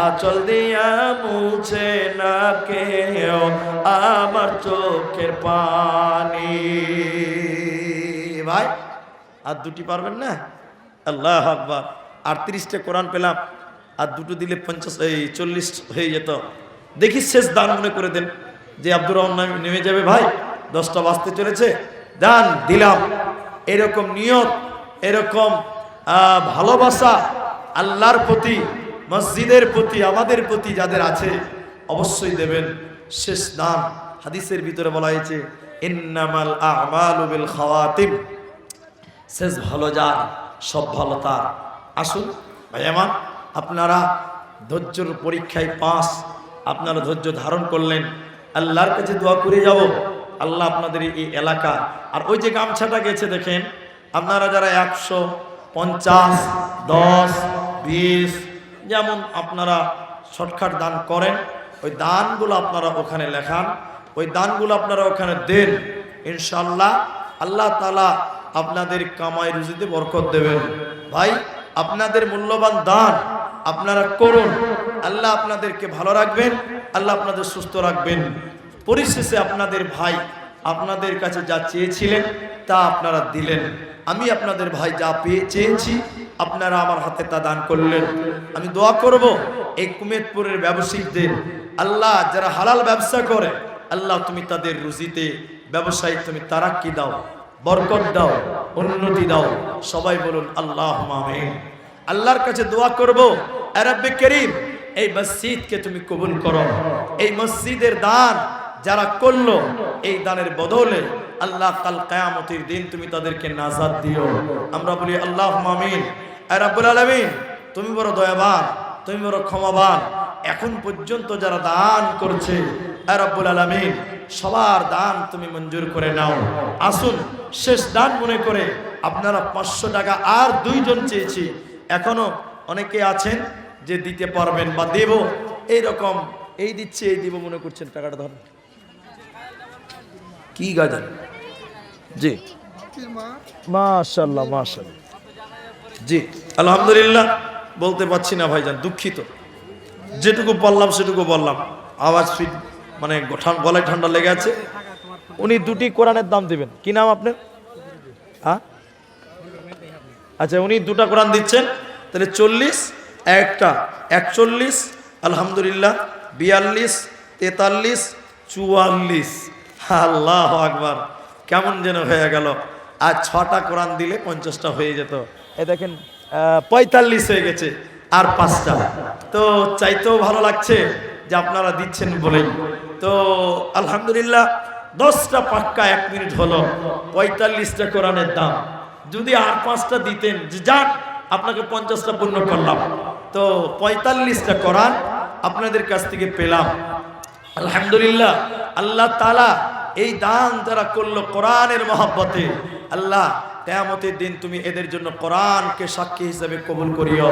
আচল দিয়া মুছে না কেউ আমার চোখের পানি। ভাই আর 2টি পারবেন না? আল্লাহ আকবার। 38টা কোরআন পেলাম, আর 2টো দিলে 40 হয়ে যেত। দেখি শেষ দান মনে করে দেন যে আব্দুর রহমান নেমে যাবে। ভাই 10টা বাজতে চলেছে, দান দিলাম। এরকম নিয়ত, এরকম ভালোবাসা আল্লাহর প্রতি, মসজিদের প্রতি, আমাদের প্রতি যাদের আছে অবশ্যই দেবেন। শেষ দান হাদিসের ভিতরে বলা হয়েছে ইন্নামাল আ'মালু বিল খাওয়াতিম, শেষ ভালো যার সব ভালো তার। আসুন ভাই আমার, আপনারা ধৈর্যের পরীক্ষায় পাস, আপনারা ধৈর্য ধারণ করলেন। আল্লাহর কাছে দোয়া করে যাব আল্লাহ আপনাদের এই এলাকা, আর ওই যে গামছাটা গেছে দেখেন, আপনারা যারা 150, 10, 20 যেমন আপনারা শর্টকাট দান করেন, ওই দানগুলো আপনারা ওখানে লেখান, ওই দানগুলো আপনারা ওখানে দেন। ইনশাআল্লাহ আল্লাহ তাআলা আপনাদের কামাই রুজিতে বরকত দেবেন। ভাই আপনাদের মূল্যবান দান আপনারা করুন, আল্লাহ আপনাদেরকে ভালো রাখবেন, আল্লাহ আপনাদের সুস্থ রাখবেন। পরিশেষে আপনাদের ভাই আপনাদের কাছে যা চেয়েছিলেন তা আপনারা দিলেন। আমি আপনাদের ভাই যা চেয়েছি আপনারা আমার হাতে তা দান করলেন। আমি দোয়া করব এই কুমেদপুরের ব্যবসায়ীদের, আল্লাহ যারা হালাল ব্যবসা করে, আল্লাহ তুমি তাদের রুজিতে, ব্যবসায়ী তুমি তারাক্কি দাও, বরকত দাও, উন্নতি দাও। সবাই বলুন আল্লাহুম্মা আমিন। আল্লাহর কাছে দোয়া করব, এ রব্বে করিম এই মসজিদকে তুমি কবুল করো। এই মসজিদের দান যারা করলো, এই দানের বদলে আল্লাহ কাল কিয়ামতের দিন তুমি তাদেরকে নাজাত দিও। আমরা বলি আল্লাহুম্মা আমিন। এ রব্বুল আলামিন তুমি বড় দয়াবান, তুমি বড় ক্ষমাবান। এখন পর্যন্ত যারা দান করছে, এ রব্বুল আলামিন সবার দান তুমি মঞ্জুর করে নাও। আসুন শেষ দান মনে করে আপনারা 500 টাকা, আর 2 জন চেয়েছি, এখনো অনেকে আছেন যে দিতে পারবেন বা দেব, এইরকম এই দিচ্ছে এই দিব মনে করছেন, টাকাটা ধরেন। কি গাজন জি, মাশাআল্লাহ মাশাআল্লাহ, জি আলহামদুলিল্লাহ। বলতে পারছি না ভাইজান, দুঃখিত। যেটুকু বললাম সেটুকু বললাম। আওয়াজ ফিট মানে গলায় ঠান্ডা লেগে আছে। উনি 2টি কোরআনের দাম দিবেন। কি নাম আপনার? হ্যাঁ আচ্ছা, উনি 2টা কোরআন দিচ্ছেন, তাহলে 40, একটা 41, আলহামদুলিল্লাহ 42, 43, 44। আল্লাহু আকবার, কেমন যেন হয়ে গেল। আর 6টা কোরআন দিলে 50টা হয়ে যেত। এ দেখেন 45 হয়ে গেছে, আর 5টা। তো চাইতেও ভালো লাগছে যে আপনারা দিচ্ছেন বলেই। তো আলহামদুলিল্লাহ 10টা পাক্কা 1 মিনিট হলো, 45টা কোরআনের দাম। যদি আর 5টা দিতেন যে যান আপনাকে 50টা পূর্ণ করলাম, তো 45টা কোরআন আপনাদের কাছ থেকে পেলাম। আলহামদুলিল্লাহ আল্লাহ তাআলা এই দান যারা করলো কোরআনের মহব্বতে, আল্লাহ কিয়ামতের দিন তুমি এদের জন্য কোরআনকে সাক্ষী হিসেবে কবুল করিও।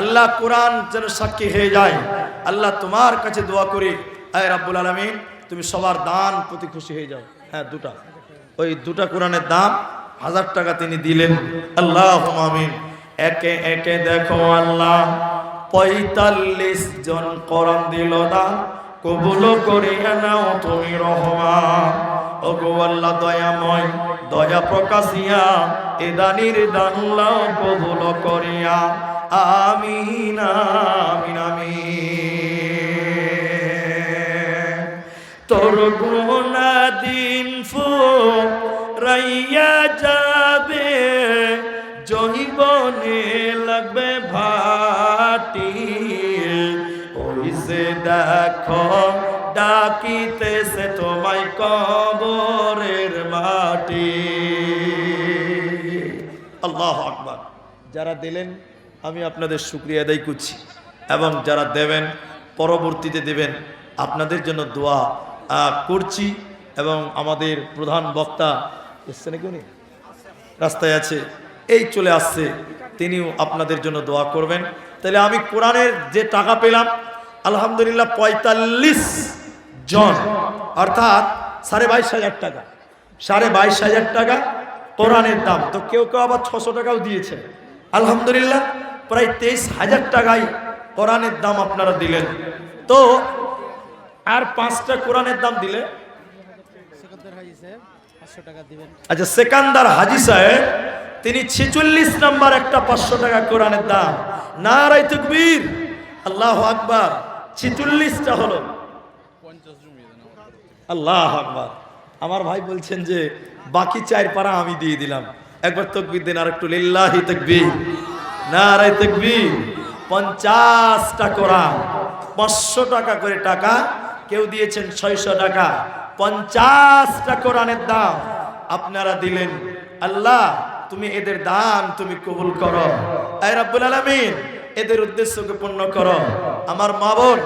আল্লাহ কোরআন যেন সাক্ষী হয়ে যায়। আল্লাহ তোমার কাছে দোয়া করি, হে রাব্বুল আলামিন তুমি সবার দান প্রতি খুশি হয়ে যাও। হ্যাঁ 2টা, ওই 2টা কোরআনের দাম 1000 টাকা তিনি দিলেন। আল্লাহুম্মা আমিন। একে একে দেখো আল্লাহ 45 জন কোরআন দিল দান, কবুল করিয়া নাও তুমি রহমান। ওগো আল্লাহ দয়াময় দয়া প্রকাশিয়া এ দানির দানলা কবুল করিয়া আমিন আমিন আমিন। তোর গুনা দিন ফুরাইয়া যাবে জৈবনে লাগবে ভাটি ওই সে দেখো ডাকিতেছে তোমায় কবরের মাটি। আল্লাহু আকবার। যারা দিলেন আমি আপনাদের শুকরিয়া আদায় করছি এবং যারা দেবেন পরবর্তীতে দেবেন আপনাদের জন্য দোয়া করছি। এবং আমাদের প্রধান বক্তা এসছে নাকি উনি রাস্তায় আছে, এই চলে আসছে, তিনিও আপনাদের জন্য দোয়া করবেন। তাহলে আমি কোরআনের যে টাকা পেলাম আলহামদুলিল্লাহ 45 জন অর্থাৎ 22,500 টাকা, 22,500 টাকা কোরআনের দাম। তো কেউ কেউ আবার 600 টাকাও দিয়েছে আলহামদুলিল্লাহ, প্রায় 23,000 টাকায় কোরআনের দাম আপনারা দিলেন। তো আর 5টা কোরআনের দাম দিলে সেকান্দার হাজি সাহেব 500 টাকা দিবেন। আচ্ছা, সেকান্দার হাজি সাহেব তিনি 46 নাম্বার একটা 500 টাকা কোরআনের দাম। নারায়ে তাকবীর, আল্লাহু আকবার। 46টা হলো, আল্লাহু আকবার। আমার ভাই বলছেন যে বাকি 4 পারা আমি দিয়ে দিলাম। একবার তাকবীর দেন, আর একটু লিল্লাহি তাকবীর, নারায়ে তাকবীর। 50টা কোরআন 500 টাকা করে টাকা, কেউ দিয়েছেন 600 টাকা। 50টা কোরআনের দাম আপনারা দিলেন। আল্লাহ তুমি এদের দান তুমি কবুল করো, আয় রাব্বুল আলামিন এদের উদ্দেশ্যকে পূর্ণ করো। আমার মা বোন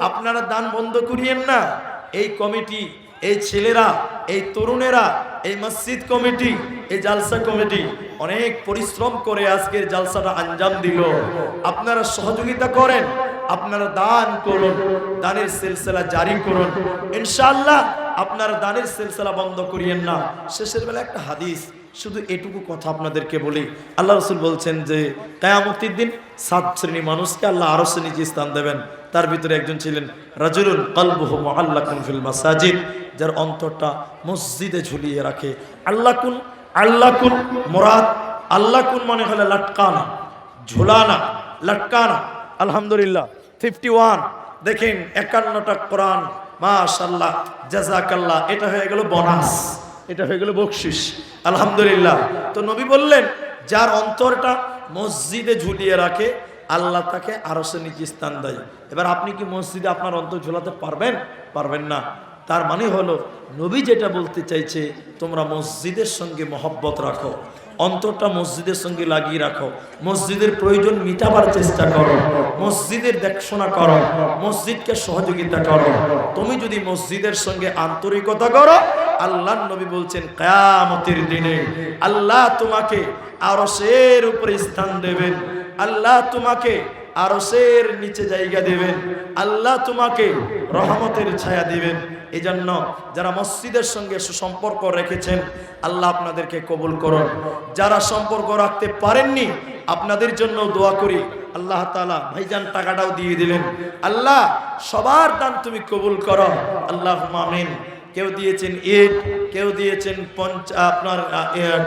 আপনারা দান বন্ধ করিয়েন না। এই কমিটি, এই ছেলেরা, এই তরুণেরা, এই মসজিদ কমিটি, এই জালসা কমিটি অনেক পরিশ্রম করে আজকের জালসাটা আঞ্জাম দিল। আপনারা সহযোগিতা করেন, আপনারা দান করুন, দানের সিলসিলা জারি করুন ইনশাআল্লাহ। আপনারা দানের সিলসিলা বন্ধ করিয়েন না। শেষের বেলা একটা হাদিস, শুধু এটুকু কথা আপনাদেরকে বলি। আল্লাহ রাসূল বলছেন যে কিয়ামতের দিন 7 শ্রেণী মানুষকে আল্লাহ আরশে নিচে স্থান দেবেন। তার ভিতরে একজন ছিলেন রাজুলুন কলবুহু মুআল্লাকুন ফিল মাসাজিদ, যার অন্তরটা মসজিদে ঝুলিয়ে রাখে। আল্লাকুন, আল্লাকুন মুরাদ, আল্লাকুন মানে হলো লটকানা, ঝুলানা, লটকানা। আলহামদুলিল্লাহ 51 দেখেন 51টা কোরআন, মাশাআল্লাহ, জাযাকাল্লাহ। এটা হয়ে গেল বোনাস, এটা হয়ে গেল বকশিশ আলহামদুলিল্লাহ। তো নবী বললেন যার অন্তরটা মসজিদে ঝুলিয়ে রাখে আল্লাহ তাকে আরশের নিচে স্থান দেয়। এবার আপনি কি মসজিদে আপনার অন্তর ঝোলাতে পারবেন? পারবেন না। তার মানে হলো নবী যেটা বলতে চাইছে, তোমরা মসজিদের সঙ্গে মহব্বত রাখো, অন্তরটা মসজিদের সঙ্গে লাগিয়ে রাখো, মসজিদের প্রয়োজন মিটাবার চেষ্টা করো, মসজিদের দেখাশোনা করো, মসজিদকে সহযোগিতা করো। তুমি যদি মসজিদের সঙ্গে আন্তরিকতা করো, আল্লাহর নবী বলছেন কিয়ামতের দিনে আল্লাহ তোমাকে আরশের উপরে স্থান দেবেন, আল্লাহ তোমাকে আরশের নিচে জায়গা দেবেন, আল্লাহ তোমাকে রহমতের ছায়া দিবেন। এই জন্য যারা মসজিদের সঙ্গে সুসম্পর্ক রেখেছেন আল্লাহ আপনাদেরকে কবুল করুন। যারা সম্পর্ক রাখতে পারেননি আপনাদের জন্য দোয়া করি, আল্লাহ তাআলা ভাইজান টাকাটাও দিয়ে দিলেন, আল্লাহ সবার দান তুমি কবুল করো, আল্লাহুম্মা আমিন। কেউ দিয়েছেন ইট, কেউ দিয়েছেন আপনার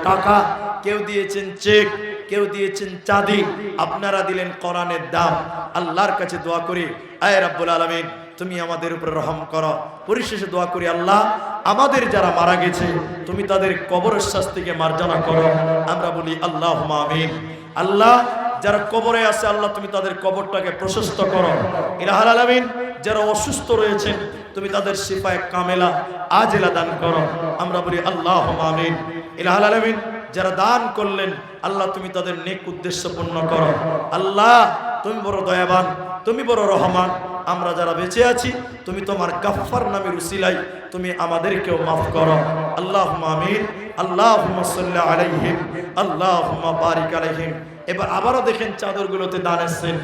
টাকা, কেউ দিয়েছেন চেক, কেউ দিয়েছেন চাঁদি, আপনারা দিলেন কোরআনের দাম। আল্লাহর কাছে দোয়া করি, আয় রাব্বুল আলামিন তুমি আমাদের উপরে রহম করো। পরিশেষে দোয়া করি, আল্লাহ আমাদের যারা মারা গেছে তুমি তাদের কবরের শাস্তিকে মার্জনা করো। আমরা বলি আল্লাহুম্মা আমিন। আল্লাহ যারা কবরে আছে আল্লাহ তুমি তাদের কবরটাকে প্রশস্ত করো। ইলাহুল আলামিন যারা অসুস্থ রয়েছেন তুমি তাদের শিফায়ে কামেলা আজেলা দান করো। আমরা বলি আল্লাহুম্মা আমিন। ইলাহুল আলামিন যারা দান করলেন আল্লাহ তুমি তাদের নেক উদ্দেশ্য পূর্ণ করো। আল্লাহ তুমি বড় দয়াবান, তুমি বড় রহমান। আমরা যারা বেঁচে আছি তুমি তোমার গাফফার নামের উসিলায় তুমি আমাদেরকেও মাফ করো। আল্লাহুম্মা আমিন। আল্লাহুম্মা সাল্লি আলাইহিম, আল্লাহুম্মা বারিক আলাইহিম। এবার আবারও দেখেন চাদরগুলোতে দান এসেছেন।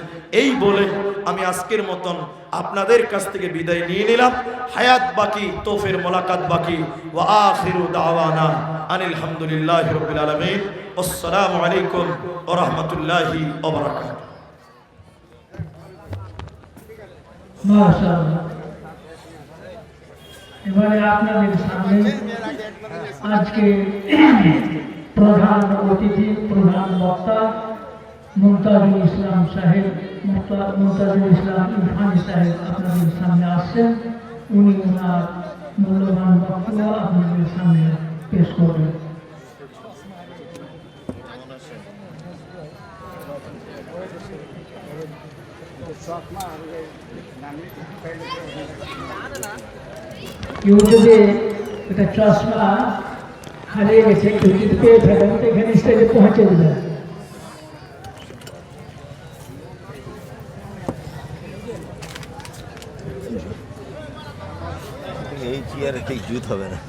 এই বলে আমি আজকের মতন আপনাদের কাছ থেকে বিদায় নিয়ে নিলাম। হায়াত বাকি, তোফের মোলাকাত বাকি। ওয়া আখিরু দাওয়ানা আনিল হামদুলিল্লাহি রাব্বিল আলামিন। আসসালামু আলাইকুম ওয়া রাহমাতুল্লাহি ওয়া বারাকাতুহু। মাশাআল্লাহ। এবারে আপনাদের সামনে আজকে প্রধান অতিথি প্রধান বক্তা মুমতাজুল ইসলাম সাহেব মুমতাজুল ইসলাম ইরফানি সাহেব আপনাদের সামনে আসছেন। উনি ওনার মূল্যবান বক্তব্য আপনাদের সামনে পেশ করবেন। কেউ যদি একটা চশমা হারিয়ে গেছে কেউ যদি পেয়ে থাকেন তো এখানে স্টেজে পৌঁছে দেবেন। এই চেয়ারে ঠিক জুত হবে না।